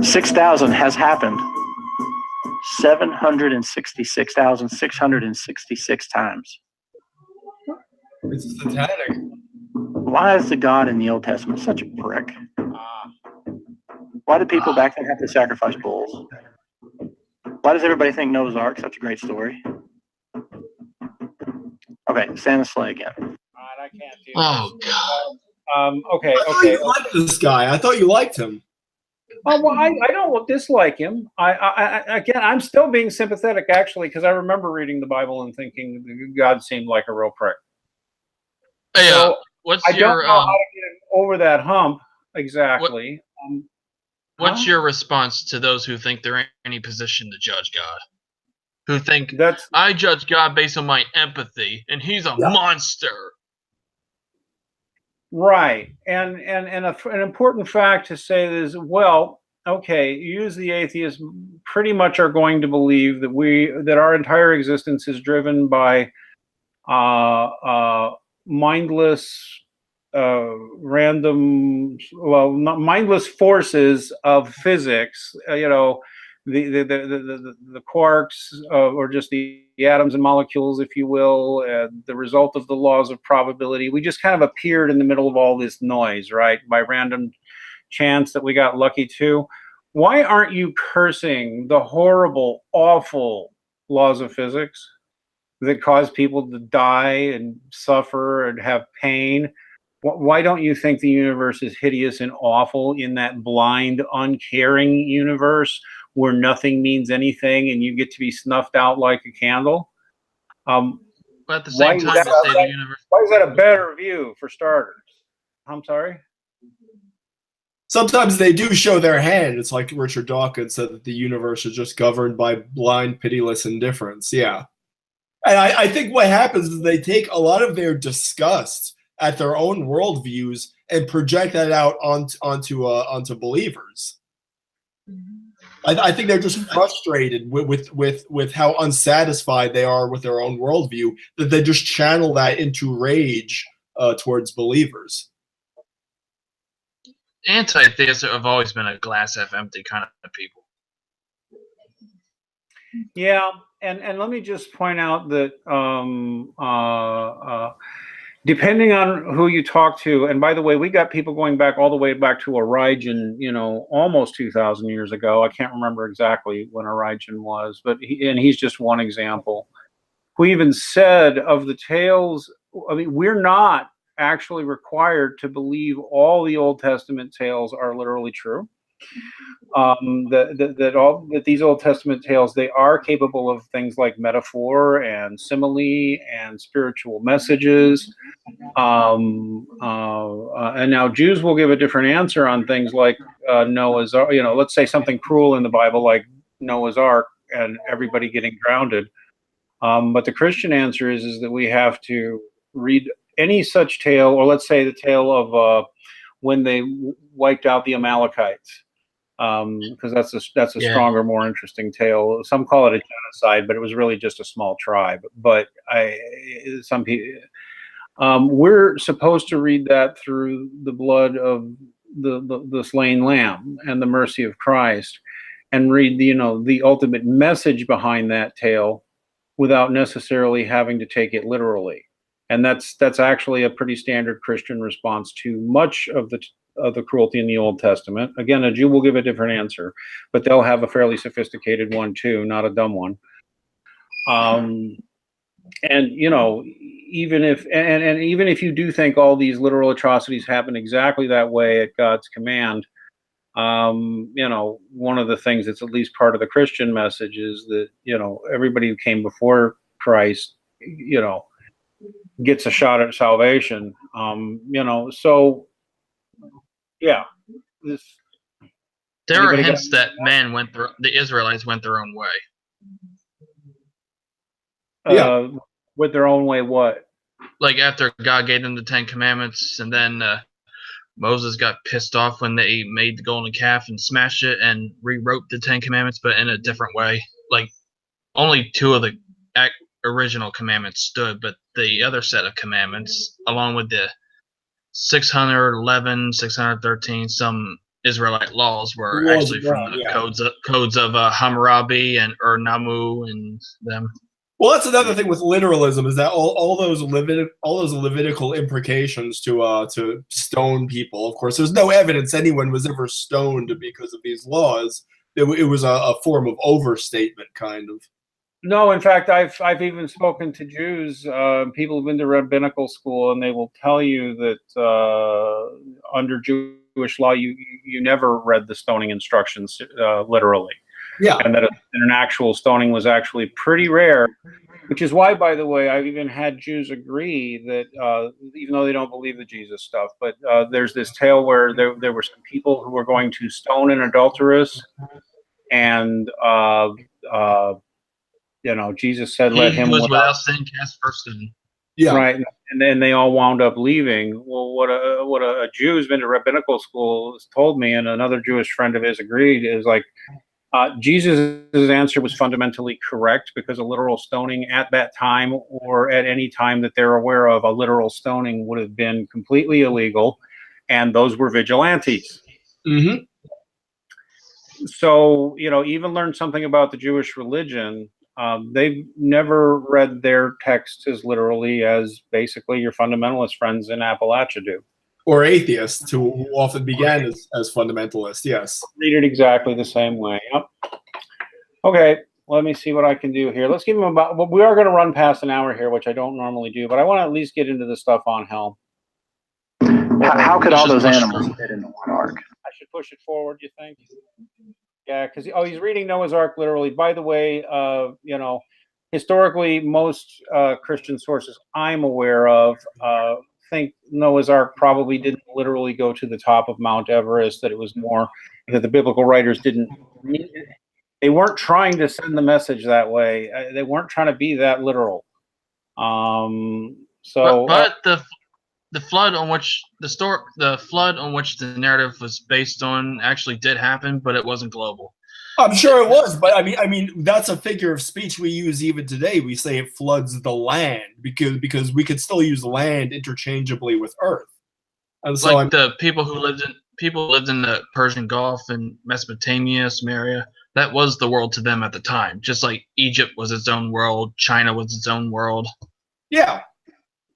6,000 has happened 766,666 times. It's satanic. Why is the God in the Old Testament such a prick? Why did people back then have to sacrifice bulls? Why does everybody think Noah's Ark such a great story? Okay, stand the sleigh again. All right, I can't do Oh, this. God. Okay. I thought you liked this guy. I thought you liked him. Oh, well, I don't dislike him. Again, I'm still being sympathetic, actually, because I remember reading the Bible and thinking God seemed like a real prick. Hey, So what's I your don't know how to get over that hump exactly. what's your response to those who think they're in any position to judge God? Who think I judge God based on my empathy, and he's a monster. Right, and an important fact to say is, well, okay, you as the atheists pretty much are going to believe that our entire existence is driven by mindless, mindless forces of physics. The quarks, or just the atoms and molecules, if you will, the result of the laws of probability. We just kind of appeared in the middle of all this noise, right? By random chance that we got lucky too. Why aren't you cursing the horrible, awful laws of physics that cause people to die and suffer and have pain? Why don't you think the universe is hideous and awful in that blind, uncaring universe where nothing means anything and you get to be snuffed out like a candle? But at the same time, why is that a better view, for starters? I'm sorry? Sometimes they do show their hand. It's like Richard Dawkins said that the universe is just governed by blind, pitiless indifference. Yeah. And I think what happens is they take a lot of their disgust at their own worldviews and project that out onto believers. I think they're just frustrated with how unsatisfied they are with their own worldview, that they just channel that into rage towards believers. Anti-theists have always been a glass half empty kind of people. Yeah, and let me just point out that depending on who you talk to, and by the way, we got people going back all the way back to Origen, almost 2,000 years ago. I can't remember exactly when Origen was, but he's just one example. Who even said of the tales, I mean, we're not actually required to believe all the Old Testament tales are literally true. That these Old Testament tales, they are capable of things like metaphor and simile and spiritual messages. And now Jews will give a different answer on things like Noah's Ark. Let's say something cruel in the Bible like Noah's Ark and everybody getting drowned. But the Christian answer is that we have to read any such tale, or let's say the tale of when they wiped out the Amalekites. because that's a Yeah. stronger, more interesting tale. Some call it a genocide, but it was really just a small tribe. But some people, we're supposed to read that through the blood of the slain lamb and the mercy of Christ, and read the ultimate message behind that tale without necessarily having to take it literally. And that's actually a pretty standard Christian response to much of the cruelty in the Old Testament. Again, a Jew will give a different answer, but they'll have a fairly sophisticated one too, not a dumb one. And even if you do think all these literal atrocities happen exactly that way at God's command, one of the things that's at least part of the Christian message is that everybody who came before Christ, gets a shot at salvation. So yeah, There are hints that the Israelites went their own way. With their own way, what? Like after God gave them the 10 Commandments, and then Moses got pissed off when they made the golden calf and smashed it and rewrote the 10 Commandments, but in a different way. Like only 2 of the original commandments stood, but the other set of commandments, along with the 611, 613, some Israelite laws were actually from the codes of Hammurabi and Namu and them. Well, that's another thing with literalism, is that all those Levitical imprecations to stone people. Of course, there's no evidence anyone was ever stoned because of these laws. It was a form of overstatement, kind of. No, in fact, I've even spoken to Jews, people who've been to rabbinical school, and they will tell you that under Jewish law, you never read the stoning instructions literally. Yeah. And that an actual stoning was actually pretty rare, which is why, by the way, I've even had Jews agree that even though they don't believe the Jesus stuff, but there's this tale where there were some people who were going to stone an adulteress, and Jesus said, "Let him." He was without sin cast first sin. Yeah. Right, and then they all wound up leaving. Well, what a Jew who's been to rabbinical school has told me, and another Jewish friend of his agreed, is like, Jesus' answer was fundamentally correct, because a literal stoning at that time, or at any time that they're aware of, a literal stoning would have been completely illegal, and those were vigilantes. Mm-hmm. So, even learn something about the Jewish religion. They've never read their texts as literally as basically your fundamentalist friends in Appalachia do. Or atheists, who often began as fundamentalists, yes. Read it exactly the same way. Yep. Okay, let me see what I can do here. Let's give them well, we are going to run past an hour here, which I don't normally do, but I want to at least get into the stuff on hell. How could all those animals fit into one ark? I should push it forward, you think? Yeah, because he's reading Noah's Ark literally. By the way, historically, most Christian sources I'm aware of think Noah's Ark probably didn't literally go to the top of Mount Everest, that it was more that the biblical writers they weren't trying to send the message that way. They weren't trying to be that literal. But the flood on which the narrative was based on actually did happen, but it wasn't global. I'm sure it was, but I mean that's a figure of speech we use even today. We say it floods the land because we could still use land interchangeably with earth. And so like the people lived in the Persian Gulf and Mesopotamia, Samaria. That was the world to them at the time. Just like Egypt was its own world, China was its own world. Yeah.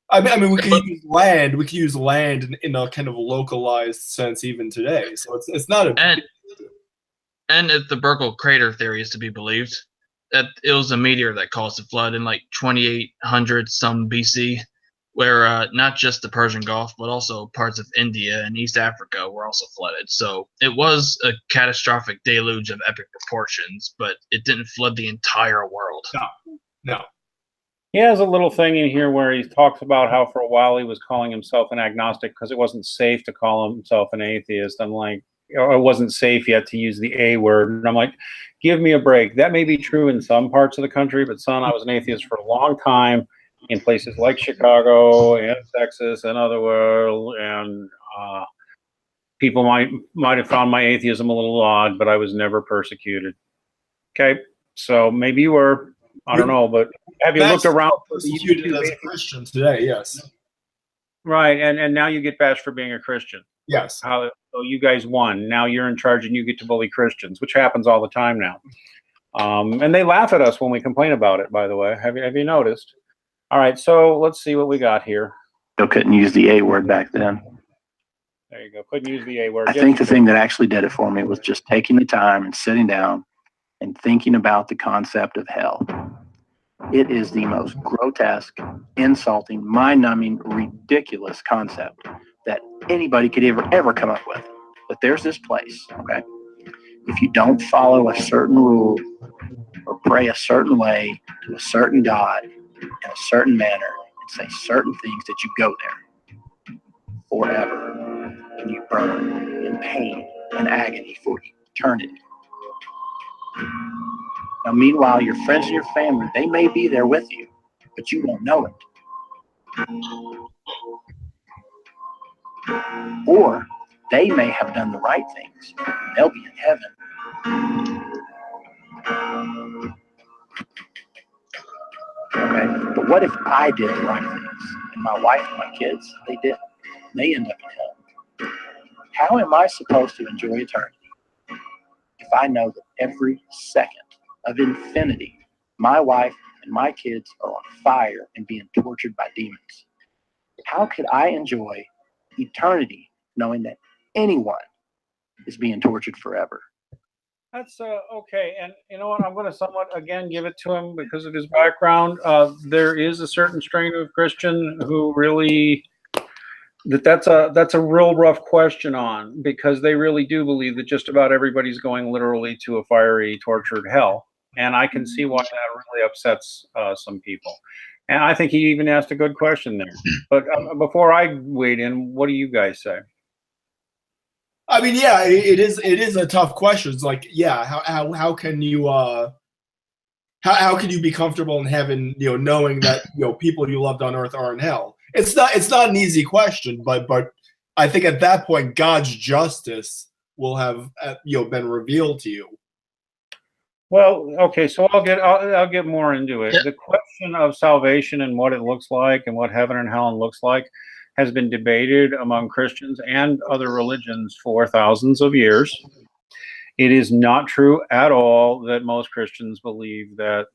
I mean, we could use land. We could use land in a kind of localized sense even today. So it's not a. And if the Burkle crater theory is to be believed, that it was a meteor that caused the flood in like 2800 some BC, where not just the Persian Gulf, but also parts of India and East Africa were also flooded. So it was a catastrophic deluge of epic proportions, but it didn't flood the entire world. No. He has a little thing in here where he talks about how for a while he was calling himself an agnostic because it wasn't safe to call himself an atheist. I'm like, it wasn't safe yet to use the A word. And I'm like, give me a break. That may be true in some parts of the country, but son, I was an atheist for a long time in places like Chicago and Texas and otherwhere. And people might have found my atheism a little odd, but I was never persecuted. Okay, so maybe you were. I don't know, but have you looked around? Persecuted as a Christian today, yes. Right, and now you get bashed for being a Christian. Yes. So you guys won. Now you're in charge, and you get to bully Christians, which happens all the time now. And they laugh at us when we complain about it. By the way, have you noticed? All right, so let's see what we got here. Still couldn't use the A word back then. There you go. Couldn't use the A word. I think the thing that actually did it for me was just taking the time and sitting down and thinking about the concept of hell. It is the most grotesque, insulting, mind-numbing, ridiculous concept that anybody could ever come up with. But there's this place, okay? If you don't follow a certain rule or pray a certain way to a certain God in a certain manner and say certain things, that you go there forever and you burn in pain and agony for eternity. Now, meanwhile, your friends and your family, they may be there with you, but you won't know it. Or they may have done the right things. They'll be in heaven. Okay, but what if I did the right things and my wife and my kids, they didn't? They end up in hell. How am I supposed to enjoy eternity if I know that every second of infinity, my wife and my kids are on fire and being tortured by demons? How could I enjoy eternity knowing that anyone is being tortured forever? That's okay, and you know what? I'm going to somewhat again give it to him because of his background. There is a certain strain of Christian who really that's a real rough question on, because they really do believe that just about everybody's going literally to a fiery, tortured hell, and I can see why that really upsets some people. And I think he even asked a good question there. But before I wade in, what do you guys say? I mean, yeah, it is a tough question. It's like, yeah, how can you how can you be comfortable in heaven, knowing that people you loved on earth are in hell? It's not an easy question, but I think at that point God's justice will have been revealed to you. Well, okay, so I'll get more into it. Yeah. The question of salvation and what it looks like and what heaven and hell looks like has been debated among Christians and other religions for thousands of years. It is not true at all that most Christians believe that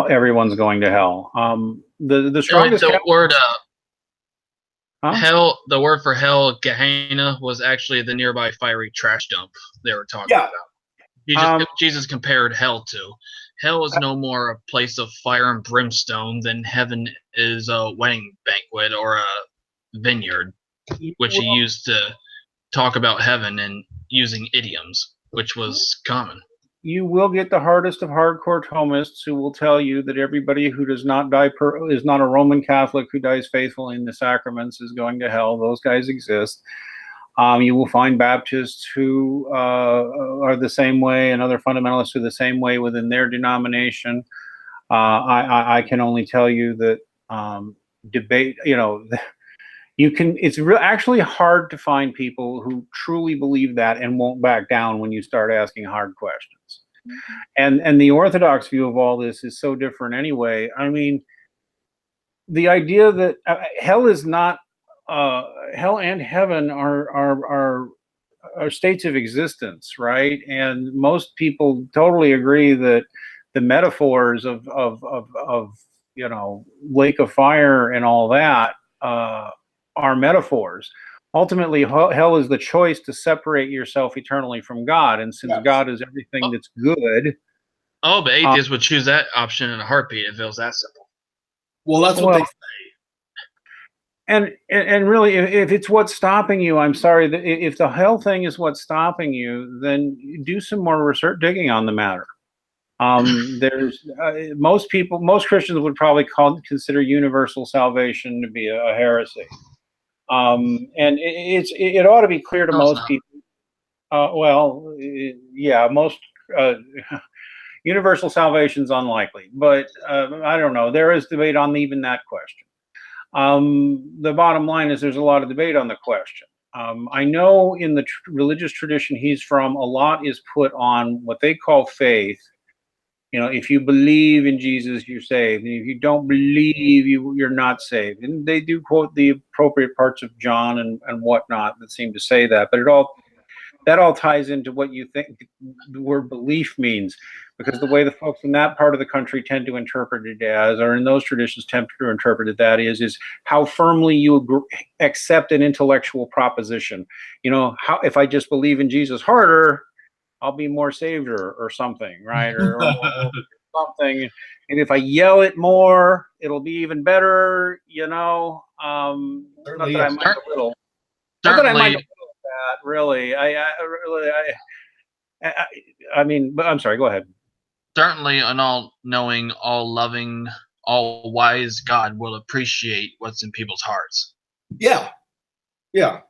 everyone's going to hell. The strongest word huh? hell, the word for hell, Gehenna, was actually the nearby fiery trash dump they were talking about. Jesus compared hell to. Hell is no more a place of fire and brimstone than heaven is a wedding banquet or a vineyard, which he used to talk about heaven and using idioms, which was common. You will get the hardest of hardcore Thomists who will tell you that everybody who does not die is not a Roman Catholic who dies faithfully in the sacraments is going to hell. Those guys exist. You will find Baptists who are the same way, and other fundamentalists who are the same way within their denomination. I can only tell you that debate, it's actually hard to find people who truly believe that and won't back down when you start asking hard questions. And the Orthodox view of all this is so different anyway. I mean, the idea that hell is not hell and heaven are states of existence, right? And most people totally agree that the metaphors of lake of fire and all that are metaphors. Ultimately, hell is the choice to separate yourself eternally from God, and since God is everything that's good. Oh, but atheists would choose that option in a heartbeat if it was that simple. Well, that's what they say. And really, if it's what's stopping you, I'm sorry, if the hell thing is what's stopping you, then do some more research digging on the matter. There's most Christians would probably consider universal salvation to be a heresy. And it ought to be clear to most people. Most universal salvation is unlikely, but I don't know. There is debate on even that question. The bottom line is there's a lot of debate on the question. I know in the religious tradition he's from, a lot is put on what they call faith. You know, if you believe in Jesus, you're saved. And if you don't believe, you're not saved. And they do quote the appropriate parts of John and whatnot that seem to say that. But that all ties into what you think the word belief means, because the way the folks in that part of the country tend to interpret it as, or in those traditions tend to interpret it that is how firmly you accept an intellectual proposition. You know, how if I just believe in Jesus harder, I'll be more saved or something, right? Or something. And if I yell it more, it'll be even better, you know. Not that I mind a little. Not that I mind a little that, really. I mean, but I'm sorry, go ahead. Certainly an all-knowing, all-loving, all-wise God will appreciate what's in people's hearts. Yeah. Yeah.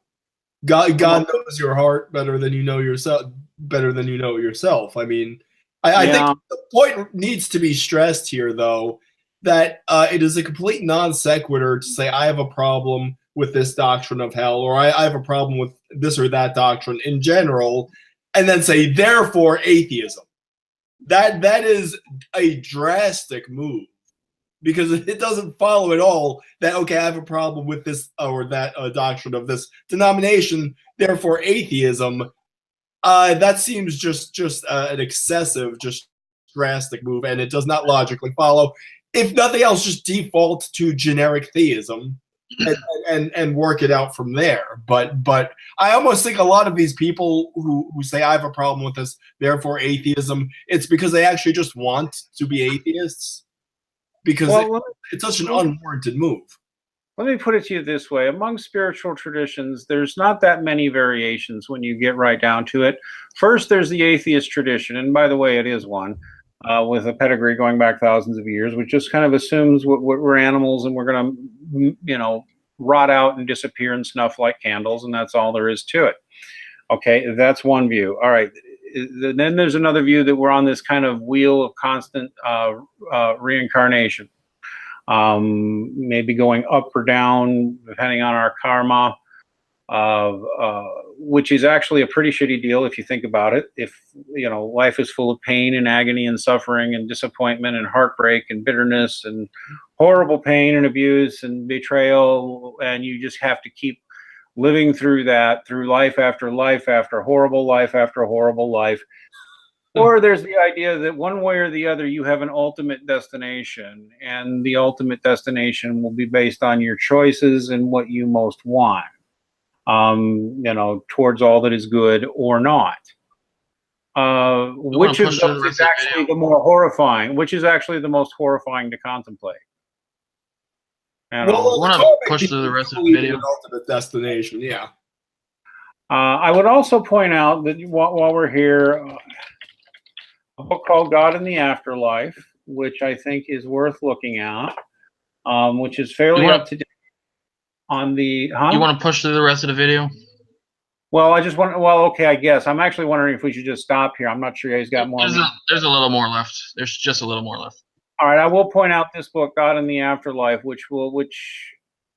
God knows your heart better than you know yourself. Better than you know yourself. I mean, I think the point needs to be stressed here, though, that it is a complete non sequitur to say I have a problem with this doctrine of hell, or I have a problem with this or that doctrine in general, and then say therefore atheism. That is a drastic move, because it doesn't follow at all that, okay, I have a problem with this or that doctrine of this denomination, therefore atheism. That seems just an excessive, just drastic move, and it does not logically follow. If nothing else, just default to generic theism and work it out from there. But I almost think a lot of these people who say I have a problem with this, therefore atheism, it's because they actually just want to be atheists, because it's such an unwarranted move. Let me put it to you this way. Among spiritual traditions, there's not that many variations when you get right down to it. First, there's the atheist tradition, and by the way, it is one, with a pedigree going back thousands of years, which just kind of assumes we're animals and we're going to, you know, rot out and disappear and snuff like candles, and that's all there is to it. Okay, that's one view. All right. Then there's another view that we're on this kind of wheel of constant reincarnation. Maybe going up or down depending on our karma, which is actually a pretty shitty deal if you think about it. If you know, life is full of pain and agony and suffering and disappointment and heartbreak and bitterness and horrible pain and abuse and betrayal, and you just have to keep living through that, through life after life after horrible life after horrible life. Or there's the idea that one way or the other, you have an ultimate destination, and the ultimate destination will be based on your choices and what you most want, you know, towards all that is good or not. Which of those is actually the more horrifying? Which is actually the most horrifying to contemplate? I want to push through the rest of the video. Ultimate destination, yeah. I would also point out that while we're here, a book called God in the Afterlife, which I think is worth looking at, which is fairly up to date on the. You want to push through the rest of the video? Well, I just want. Well, okay, I guess I'm actually wondering if we should just stop here. I'm not sure he's got more. There's a little more left. There's just a little more left. All right, I will point out this book, God in the Afterlife, which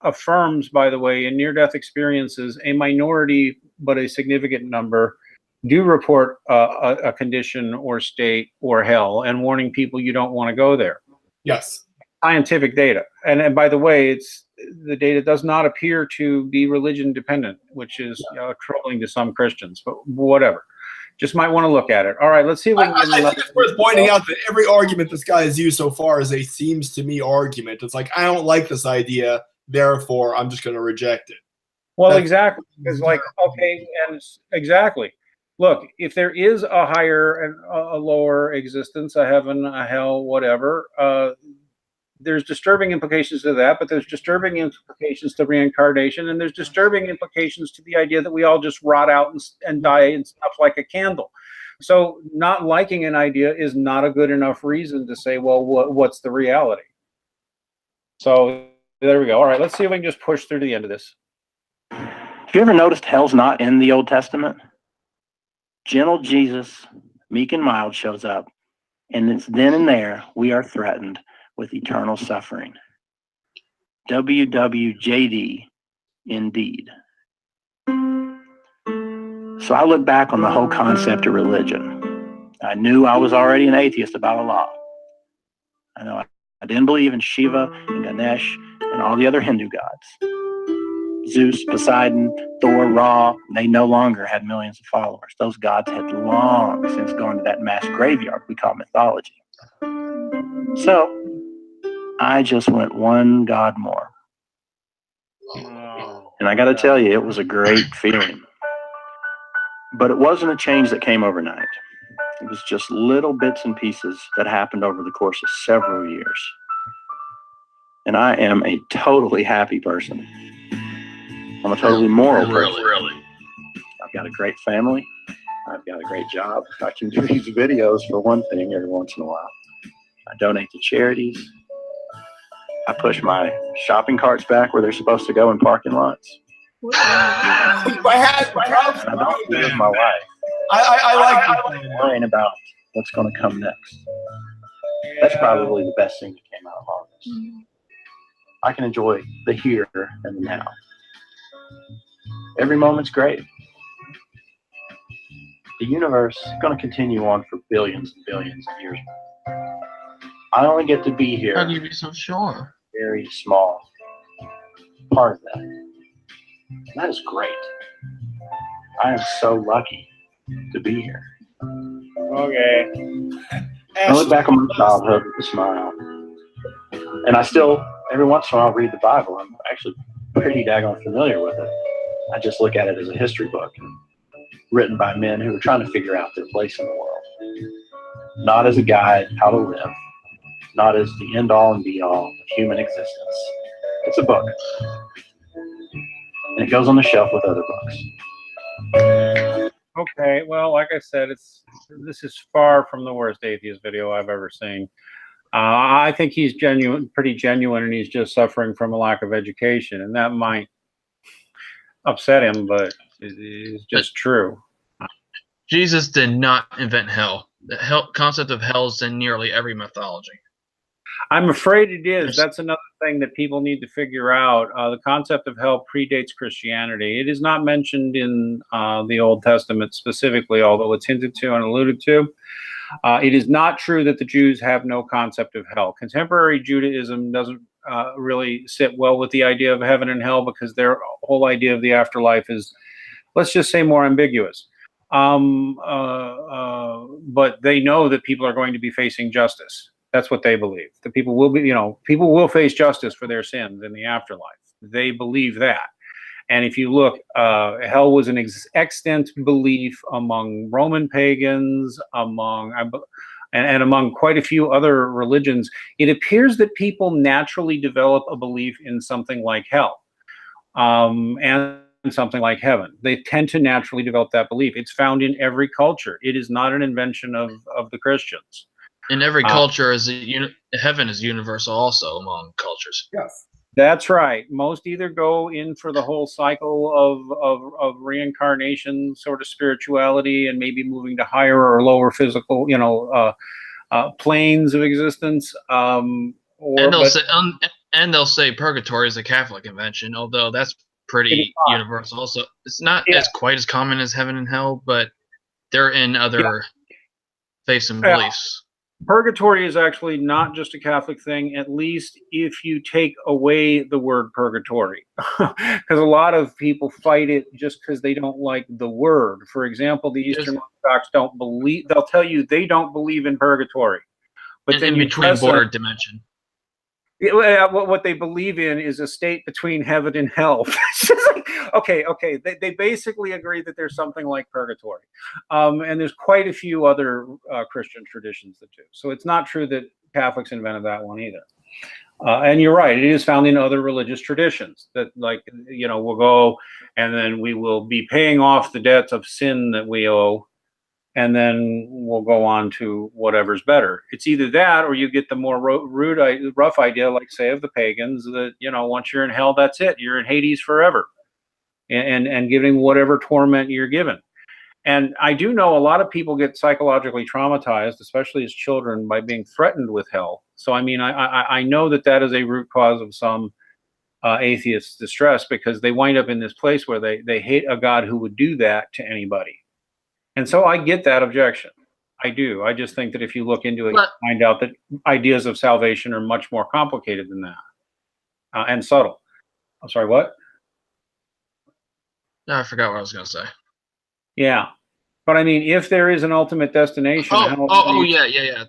affirms, by the way, in near-death experiences, a minority but a significant number do report a condition or state or hell, and warning people you don't want to go there. Yes. Scientific data. And by the way, the data does not appear to be religion dependent, which is troubling to some Christians, but whatever. Just might want to look at it. All right, let's see if we can I think it's worth pointing out that every argument this guy has used so far is a seems to me argument. It's like, I don't like this idea, therefore I'm just going to reject it. Well, exactly. It's like, okay, and exactly. Look, if there is a higher and a lower existence, a heaven, a hell, whatever, there's disturbing implications to that, but there's disturbing implications to reincarnation, and there's disturbing implications to the idea that we all just rot out and die and stuff like a candle. So not liking an idea is not a good enough reason to say, well, what's the reality? So there we go. All right, let's see if we can just push through to the end of this. Have you ever noticed hell's not in the Old Testament? Gentle Jesus, meek and mild, shows up, and it's then and there we are threatened with eternal suffering. WWJD indeed. So I look back on the whole concept of religion. I knew I was already an atheist about Allah. I know I didn't believe in Shiva and Ganesh and all the other Hindu gods. Zeus, Poseidon, Thor, Ra, they no longer had millions of followers. Those gods had long since gone to that mass graveyard we call mythology. So I just went one god more. And I got to tell you, it was a great feeling. But it wasn't a change that came overnight. It was just little bits and pieces that happened over the course of several years. And I am a totally happy person. I'm a totally moral person. Really. I've got a great family. I've got a great job. I can do these videos for one thing every once in a while. I donate to charities. I push my shopping carts back where they're supposed to go in parking lots. I And I don't live my life like worrying about what's going to come next. That's probably the best thing that came out of all this. I can enjoy the here and the now. Every moment's great. The universe is going to continue on for billions and billions of years. I only get to be here. How can you be so sure? Very small part of that. And that is great. I am so lucky to be here. Okay. I look back on my childhood with a smile. And I still, every once in a while, read the Bible. I'm actually pretty daggone familiar with it. I just look at it as a history book written by men who are trying to figure out their place in the world. Not as a guide how to live. Not as the end-all and be-all of human existence. It's a book. And it goes on the shelf with other books. Okay, well, like I said, this is far from the worst atheist video I've ever seen. I think he's pretty genuine, and he's just suffering from a lack of education, and that might upset him, but it's just true. Jesus did not invent hell. The concept of hell is in nearly every mythology. I'm afraid it is. That's another thing that people need to figure out. The concept of hell predates Christianity. It is not mentioned in the Old Testament specifically, although it's hinted to and alluded to. It is not true that the Jews have no concept of hell. Contemporary Judaism doesn't really sit well with the idea of heaven and hell because their whole idea of the afterlife is, let's just say, more ambiguous. But they know that people are going to be facing justice. That's what they believe. The people will be, people will face justice for their sins in the afterlife. They believe that. And if you look, hell was an extant belief among Roman pagans, among quite a few other religions. It appears that people naturally develop a belief in something like hell and something like heaven. They tend to naturally develop that belief. It's found in every culture. It is not an invention of the Christians. In every culture, heaven is universal also among cultures. Yes. That's right. Most either go in for the whole cycle of reincarnation, sort of spirituality, and maybe moving to higher or lower physical, planes of existence. And they'll say purgatory is a Catholic invention, although that's pretty universal. Also, it's not as quite as common as heaven and hell, but they're in other faiths and beliefs. Purgatory is actually not just a Catholic thing, at least if you take away the word purgatory. Because a lot of people fight it just because they don't like the word. For example, the Eastern Orthodox don't believe, they'll tell you they don't believe in purgatory. But then in between border dimension. What they believe in is a state between heaven and hell. Okay. They basically agree that there's something like purgatory. And there's quite a few other Christian traditions that do. So it's not true that Catholics invented that one either. And you're right. It is found in other religious traditions that, we'll go and then we will be paying off the debts of sin that we owe. And then we'll go on to whatever's better. It's either that or you get the more rough idea, like, say, of the pagans that, once you're in hell, that's it. You're in Hades forever and giving whatever torment you're given. And I do know a lot of people get psychologically traumatized, especially as children, by being threatened with hell. So, I mean, I know that is a root cause of some atheists distress, because they wind up in this place where they hate a God who would do that to anybody. And so I get that objection. I do. I just think that if you look into it, you find out that ideas of salvation are much more complicated than that, and subtle. I'm sorry, what? No, I forgot what I was going to say. Yeah. But I mean, if there is an ultimate destination, yeah.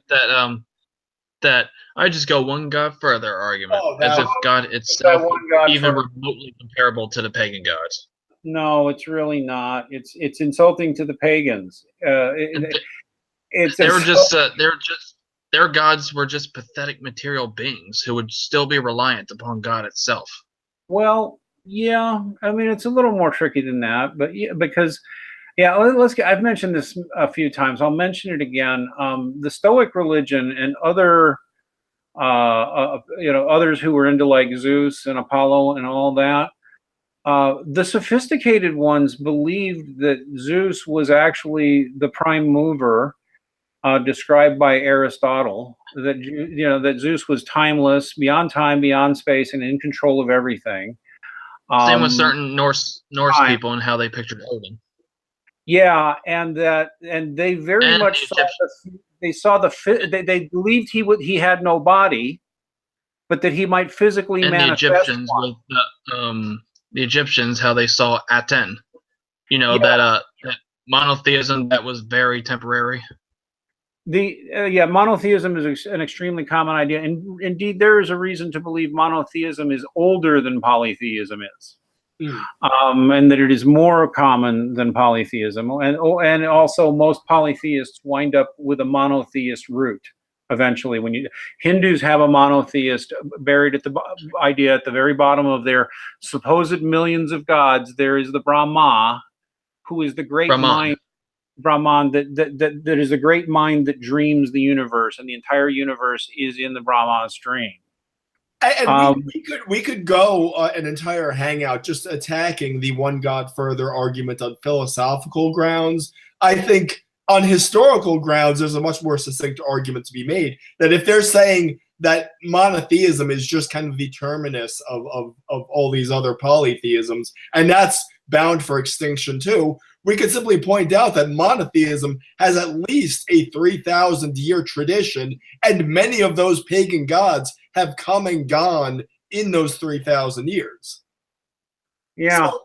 That I just go one God further argument, as if God itself even remotely comparable to the pagan gods. No, it's really not. It's insulting to the pagans. Their gods were just pathetic material beings who would still be reliant upon God itself. Well, yeah. I mean, it's a little more tricky than that, but yeah, because. Yeah, I've mentioned this a few times. I'll mention it again. The Stoic religion and other, others who were into like Zeus and Apollo and all that, the sophisticated ones believed that Zeus was actually the prime mover, described by Aristotle. That Zeus was timeless, beyond time, beyond space, and in control of everything. Same with certain Norse people and how they pictured Odin. Yeah, and they very much they believed he had no body, but that he might physically manifest. The Egyptians, how they saw Aten, that monotheism that was very temporary. Monotheism is an extremely common idea, and indeed there is a reason to believe monotheism is older than polytheism is. And that it is more common than polytheism, and also most polytheists wind up with a monotheist root eventually. When Hindus have a monotheist buried at the very bottom of their supposed millions of gods, there is the Brahma, who is the great mind. Brahman, that is a great mind that dreams the universe, and the entire universe is in the Brahma's dream. And we could go an entire hangout just attacking the one God further argument on philosophical grounds. I think on historical grounds, there's a much more succinct argument to be made that if they're saying that monotheism is just kind of the terminus of all these other polytheisms, and that's bound for extinction too, we could simply point out that monotheism has at least a 3,000-year tradition, and many of those pagan gods have come and gone in those 3,000 years. Yeah, so,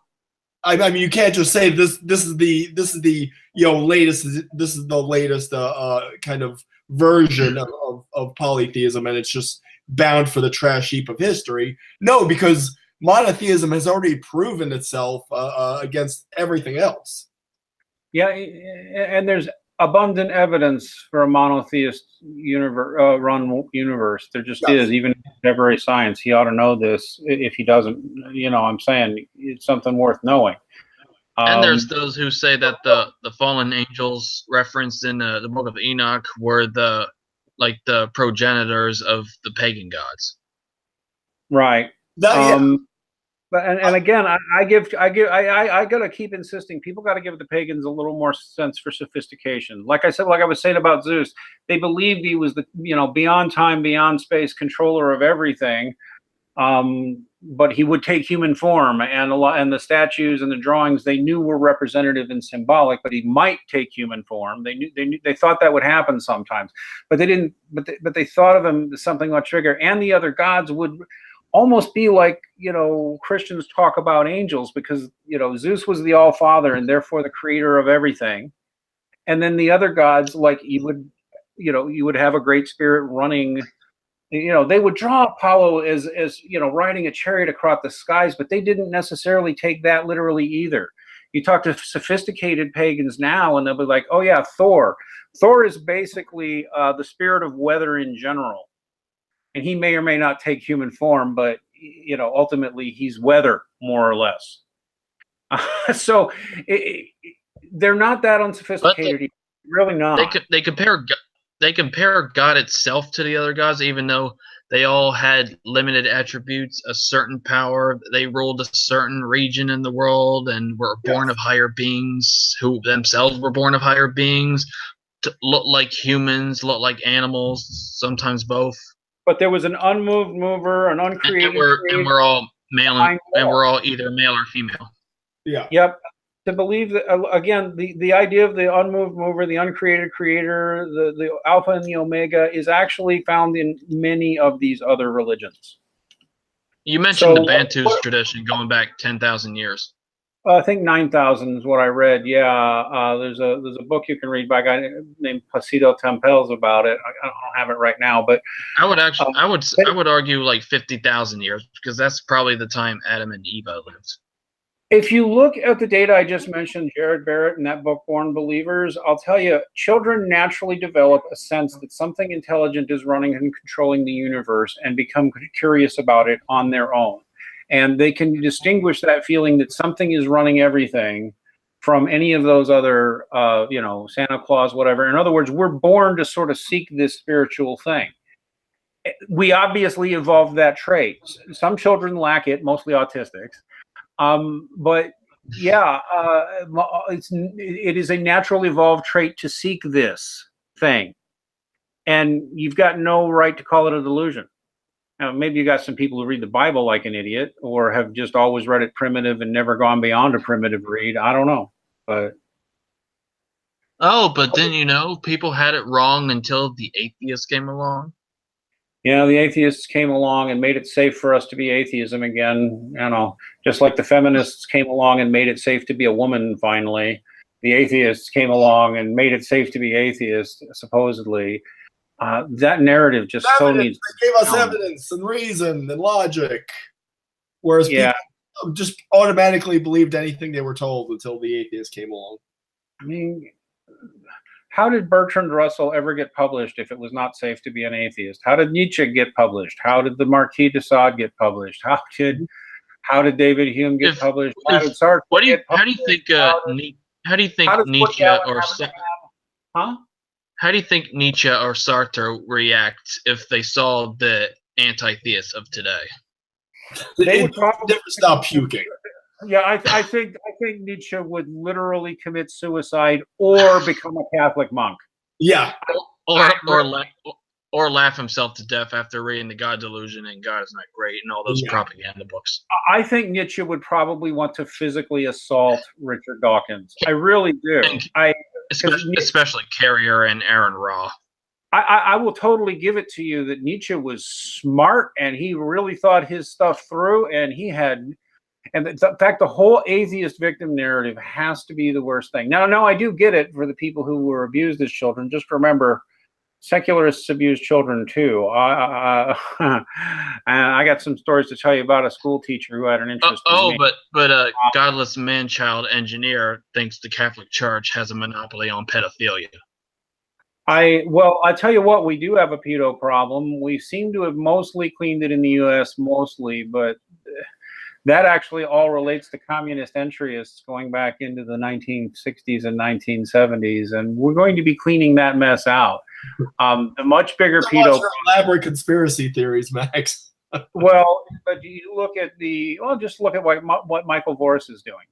I mean, you can't just say this is the latest kind of version of polytheism, and it's just bound for the trash heap of history. No, because monotheism has already proven itself against everything else. Yeah, and there's abundant evidence for a monotheist run universe. There just is, even in contemporary science. He ought to know this. If he doesn't, I'm saying it's something worth knowing. And there's those who say that the fallen angels referenced in the book of Enoch were the progenitors of the pagan gods. Right. And again, I gotta keep insisting. People got to give the pagans a little more sense for sophistication. Like I said, like I was saying about Zeus, they believed he was the beyond time, beyond space controller of everything. But he would take human form, and the statues and the drawings they knew were representative and symbolic. But he might take human form. They thought that would happen sometimes, but they didn't. But they thought of him as something much bigger. And the other gods would almost be like Christians talk about angels, because Zeus was the All-Father and therefore the creator of everything, and then the other gods, like you would have a great spirit running. They would draw Apollo as riding a chariot across the skies, but they didn't necessarily take that literally either. You talk to sophisticated pagans now, and they'll be like, "Oh yeah, Thor. Thor is basically the spirit of weather in general." And he may or may not take human form, but ultimately he's weather, more or less. So they're not that unsophisticated. Really not. They compare God itself to the other gods, even though they all had limited attributes, a certain power. They ruled a certain region in the world and were born of higher beings who themselves were born of higher beings, to look like humans, look like animals, sometimes both. But there was an unmoved mover, an uncreated. And we're all male, and we're all either male or female. Yeah. Yep. To believe that, again, the idea of the unmoved mover, the uncreated creator, the alpha and the omega is actually found in many of these other religions. You mentioned the Bantu's tradition going back 10,000 years. I think 9,000 is what I read. Yeah, there's a book you can read by a guy named Placido Tempels about it. I don't have it right now, but I would actually, I would argue like 50,000 years, because that's probably the time Adam and Eva lived. If you look at the data I just mentioned, Jared Barrett in that book, Born Believers, I'll tell you, children naturally develop a sense that something intelligent is running and controlling the universe and become curious about it on their own. And they can distinguish that feeling that something is running everything from any of those other, Santa Claus, whatever. In other words, we're born to sort of seek this spiritual thing. We obviously evolved that trait. Some children lack it, mostly autistics. But yeah, it is a natural evolved trait to seek this thing. And you've got no right to call it a delusion. Now, maybe you got some people who read the Bible like an idiot, or have just always read it primitive and never gone beyond a primitive read. I don't know, but then people had it wrong until the atheists came along. Yeah, the atheists came along and made it safe for us to be atheism again. Just like the feminists came along and made it safe to be a woman. Finally, the atheists came along and made it safe to be atheist, supposedly. That narrative just needs. They gave us evidence and reason and logic, whereas people just automatically believed anything they were told until the atheists came along. I mean, how did Bertrand Russell ever get published if it was not safe to be an atheist? How did Nietzsche get published? How did the Marquis de Sade get published? How did David Hume get published? How did Sartre get published? How do you think Nietzsche or How do you think Nietzsche or Sartre react if they saw the anti-theists of today? They would probably never stop puking. Yeah, I think Nietzsche would literally commit suicide or become a Catholic monk. Yeah, or laugh himself to death after reading the God Delusion and God is Not Great and all those propaganda books. I think Nietzsche would probably want to physically assault Richard Dawkins. I really do. Especially Carrier and Aaron Raw. I will totally give it to you that Nietzsche was smart and he really thought his stuff through, and he had. And in fact, the whole atheist victim narrative has to be the worst thing. Now, I do get it for the people who were abused as children. Just remember, secularists abuse children too. And I got some stories to tell you about a school teacher who had an interest in me. But a godless man-child engineer thinks the Catholic Church has a monopoly on pedophilia. I tell you what, we do have a pedo problem. We seem to have mostly cleaned it in the U.S., but that actually all relates to communist entryists going back into the 1960s and 1970s, and we're going to be cleaning that mess out. The much bigger pedo. Elaborate conspiracy theories, Max. Well, but you look at just look at what Michael Voris is doing.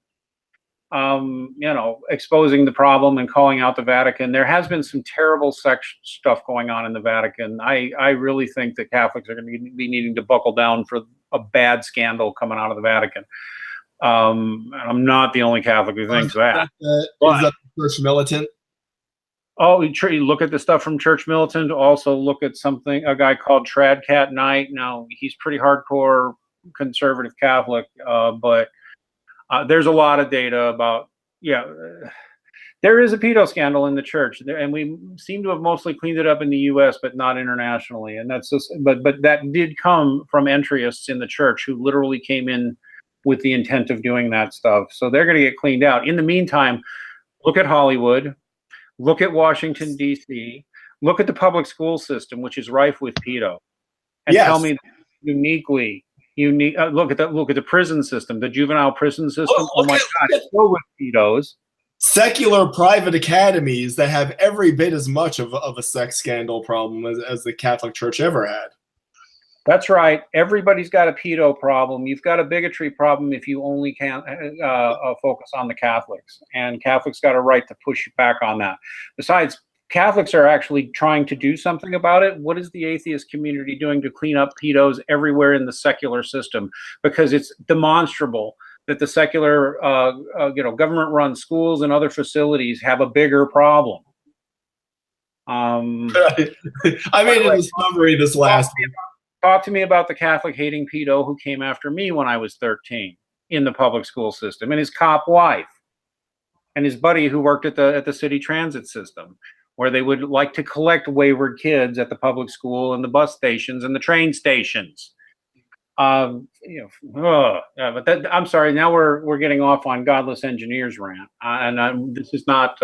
Exposing the problem and calling out the Vatican. There has been some terrible sex stuff going on in the Vatican. I really think that Catholics are going to be needing to buckle down for a bad scandal coming out of the Vatican. I'm not the only Catholic who thinks that. Is that Church Militant? Oh, you look at the stuff from Church Militant. Also look at a guy called Tradcat Knight. Now, he's pretty hardcore conservative Catholic, but there's a lot of data about, there is a pedo scandal in the church, and we seem to have mostly cleaned it up in the U.S., but not internationally. And that's just, but that did come from entryists in the church who literally came in with the intent of doing that stuff. So they're going to get cleaned out. In the meantime, look at Hollywood, look at Washington, D.C., look at the public school system, which is rife with pedo, and tell me unique. Look at the prison system, the juvenile prison system. Oh my God, it's filled with pedos. Secular private academies that have every bit as much of a sex scandal problem as the Catholic Church ever had. That's right. Everybody's got a pedo problem. You've got a bigotry problem if you only can focus on the Catholics. And Catholics got a right to push back on that. Besides, Catholics are actually trying to do something about it. What is the atheist community doing to clean up pedos everywhere in the secular system? Because it's demonstrable that the secular, government-run schools and other facilities have a bigger problem. I made a discovery this last week. Talk to me about the Catholic-hating pedo who came after me when I was 13 in the public school system, and his cop wife, and his buddy who worked at the city transit system, where they would like to collect wayward kids at the public school and the bus stations and the train stations. But I'm sorry. Now we're getting off on godless engineers rant, this is not.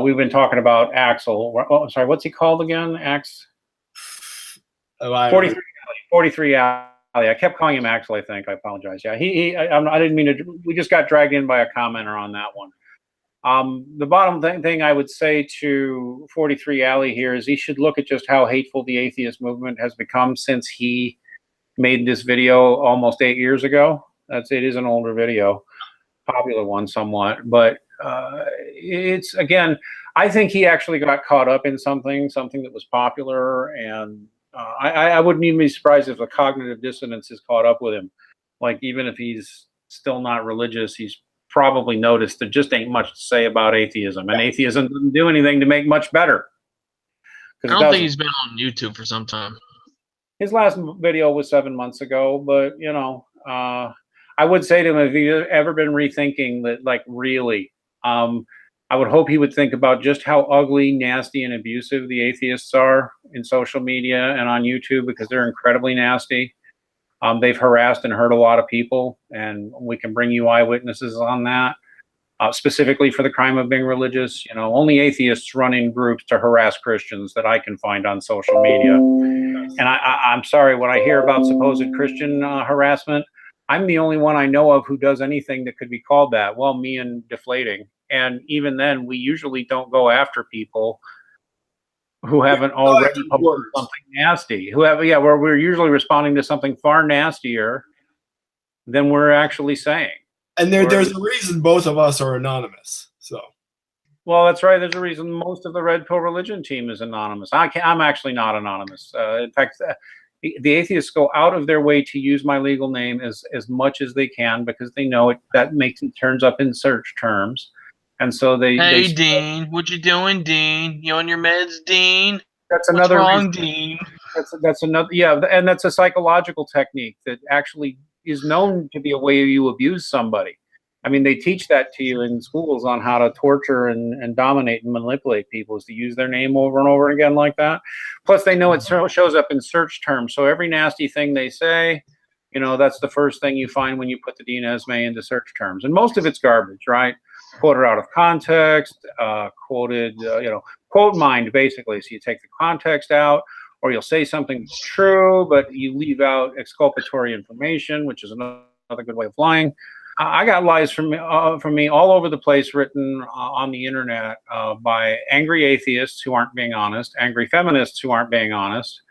We've been talking about Axel. Oh, sorry, what's he called again? 43 Alley. I kept calling him Axel, I think. I apologize. Yeah, I didn't mean to. We just got dragged in by a commenter on that one. The bottom thing I would say to 43 Alley here is he should look at just how hateful the atheist movement has become since he made this video almost 8 years ago. It is an older video, popular one somewhat, but it's, again, I think he actually got caught up in something that was popular, and I wouldn't even be surprised if the cognitive dissonance has caught up with him. Like, even if he's still not religious, he's probably noticed there just ain't much to say about atheism, and atheism doesn't do anything to make much better. I don't think he's been on YouTube for some time. His last video was 7 months ago, but I would say to him, if he's ever been rethinking that, like, really, I would hope he would think about just how ugly, nasty, and abusive the atheists are in social media and on YouTube, because they're incredibly nasty. They've harassed and hurt a lot of people, and we can bring you eyewitnesses on that. Specifically for the crime of being religious, only atheists run in groups to harass Christians that I can find on social media. And I'm sorry, when I hear about supposed Christian harassment, I'm the only one I know of who does anything that could be called that. Well, me and Deflating. And even then, we usually don't go after people who haven't already published something nasty. Where we're usually responding to something far nastier than we're actually saying. And there's a reason both of us are anonymous. So, well, that's right. There's a reason most of the Red Pill Religion team is anonymous. I'm actually not anonymous. In fact, the atheists go out of their way to use my legal name as much as they can, because they know that makes it turns up in search terms. And so Hey, Dean, what you doing, Dean? You on your meds, Dean? That's another What's wrong, reason. Dean? That's another, and that's a psychological technique that actually is known to be a way you abuse somebody. I mean, they teach that to you in schools on how to torture and dominate and manipulate people, is to use their name over and over again like that. Plus, they know it shows up in search terms. So every nasty thing they say, that's the first thing you find when you put the Dean Esme into search terms. And most of it's garbage, right? Quoted out of context, quoted, quote mined, basically. So you take the context out, or you'll say something that's true, but you leave out exculpatory information, which is another good way of lying. I got lies from me all over the place, written on the internet by angry atheists who aren't being honest, angry feminists who aren't being honest,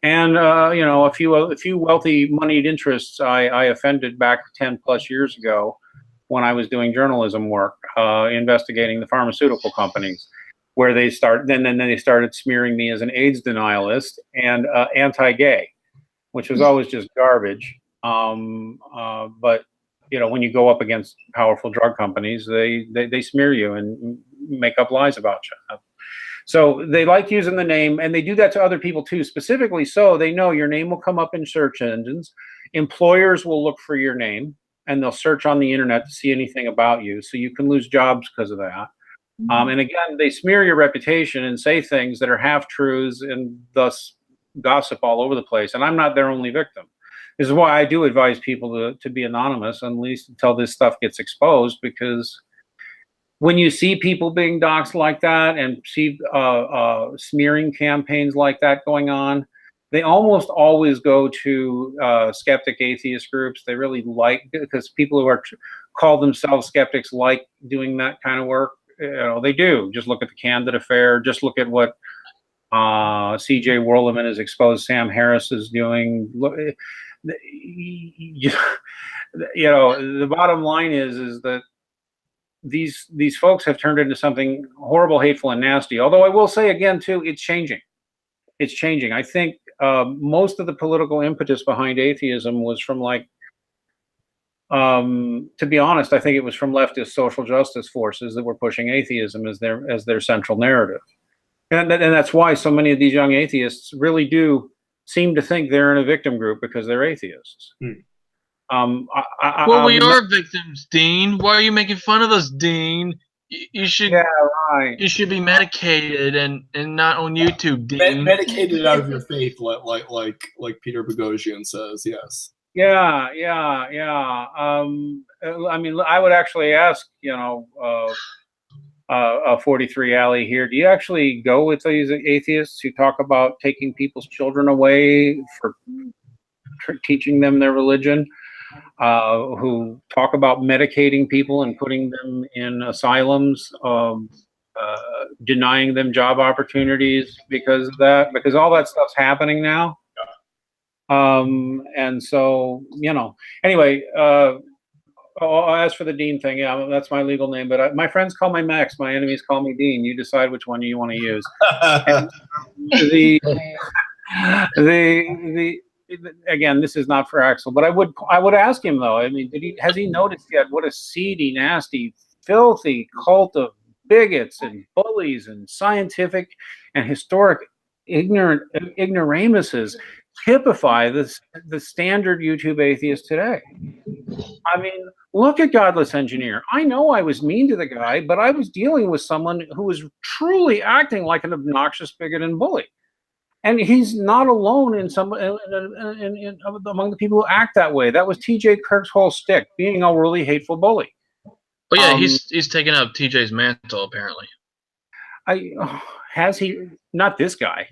and a few wealthy moneyed interests I offended back 10 plus years ago when I was doing journalism work, investigating the pharmaceutical companies, where they started smearing me as an AIDS denialist and anti-gay, which was always just garbage. But when you go up against powerful drug companies, they smear you and make up lies about you. So they like using the name, and they do that to other people too, specifically so they know your name will come up in search engines. Employers will look for your name, and they'll search on the internet to see anything about you, so you can lose jobs because of that. And again, they smear your reputation and say things that are half-truths and thus gossip all over the place. And I'm not their only victim. This is why I do advise people to be anonymous, at least until this stuff gets exposed, because when you see people being doxxed like that and see smearing campaigns like that going on, they almost always go to skeptic atheist groups. They really like, because people who call themselves skeptics like doing that kind of work. They do. Just look at the Candid Affair. Just look at what C.J. Werleman has exposed Sam Harris is doing. The bottom line is that these folks have turned into something horrible, hateful, and nasty. Although I will say again too, it's changing. It's changing. I think most of the political impetus behind atheism was from like, to be honest, I think it was from leftist social justice forces that were pushing atheism as their central narrative, and that's why so many of these young atheists really do seem to think they're in a victim group because they're atheists. Well, we are victims, Dean. Why are you making fun of us, Dean? You should. Yeah, right. You should be medicated and not on YouTube, Dean. Medicated out of your faith, like Peter Boghossian says. Yes. Yeah. I mean, I would actually ask, 43 Alley here. Do you actually go with these atheists who talk about taking people's children away for teaching them their religion? Who talk about medicating people and putting them in asylums, denying them job opportunities because of that, because all that stuff's happening now. And so, anyway, as for the Dean thing, yeah, that's my legal name, but my friends call me Max, my enemies call me Dean. You decide which one you want to use. Again, this is not for Axel, but I would ask him though. I mean, has he noticed yet what a seedy, nasty, filthy cult of bigots and bullies and scientific and historic ignoramuses typify the standard YouTube atheist today? I mean, look at Godless Engineer. I know I was mean to the guy, but I was dealing with someone who was truly acting like an obnoxious bigot and bully. And he's not alone in among the people who act that way. That was TJ Kirk's whole stick, being a really hateful bully. Well, yeah, he's taken up TJ's mantle apparently. Has he? Not this guy.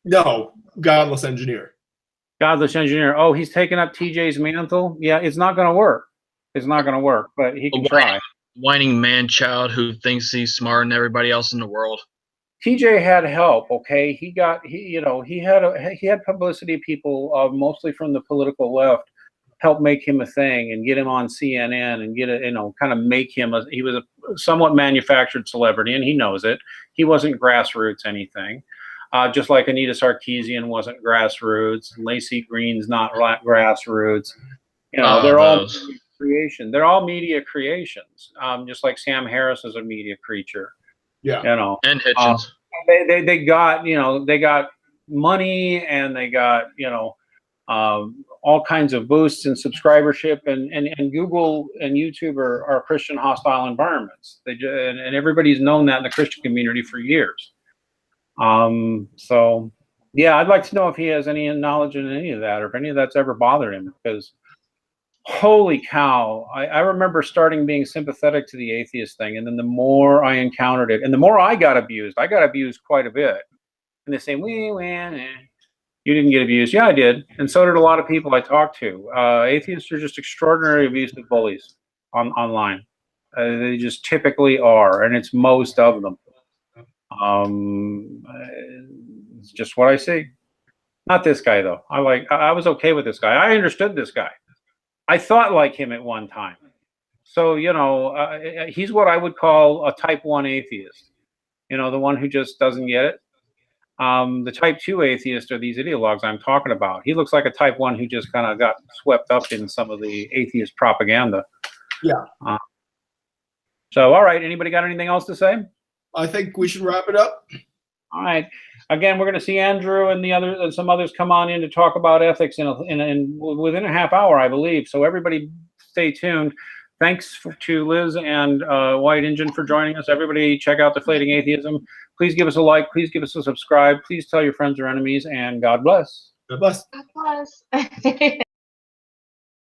No, Godless Engineer. Godless Engineer. Oh, he's taken up TJ's mantle. Yeah, it's not going to work. It's not going to work, but he can try. Whining man-child who thinks he's smarter than everybody else in the world. TJ had help, okay. He had publicity people, mostly from the political left, help make him a thing and get him on CNN and get kind of make him he was a somewhat manufactured celebrity, and he knows it. He wasn't grassroots anything, just like Anita Sarkeesian wasn't grassroots. Lacey Green's not grassroots. They're all creation. They're all media creations, just like Sam Harris is a media creature. Yeah, and Hitchens. They got money, and they got all kinds of boosts and subscribership, and Google and YouTube are Christian hostile environments. And everybody's known that in the Christian community for years. So yeah, I'd like to know if he has any knowledge in any of that, or if any of that's ever bothered him, because holy cow, I remember starting being sympathetic to the atheist thing, and then the more I encountered it, and the more I got abused quite a bit. And they say, you didn't get abused. Yeah, I did. And so did a lot of people I talked to. Atheists are just extraordinary abusive bullies online. They just typically are, and it's most of them. It's just what I see. Not this guy, though. I was okay with this guy. I understood this guy. I thought like him at one time. So, he's what I would call a type 1 atheist. The one who just doesn't get it. The type 2 atheists are these ideologues I'm talking about. He looks like a type 1 who just kind of got swept up in some of the atheist propaganda. Yeah. So, all right. Anybody got anything else to say? I think we should wrap it up. All right. Again, we're going to see Andrew and some others come on in to talk about ethics within a half hour, I believe. So everybody stay tuned. Thanks to Liz and White Engine for joining us. Everybody check out Deflating Atheism. Please give us a like. Please give us a subscribe. Please tell your friends or enemies, and God bless. God bless. God bless.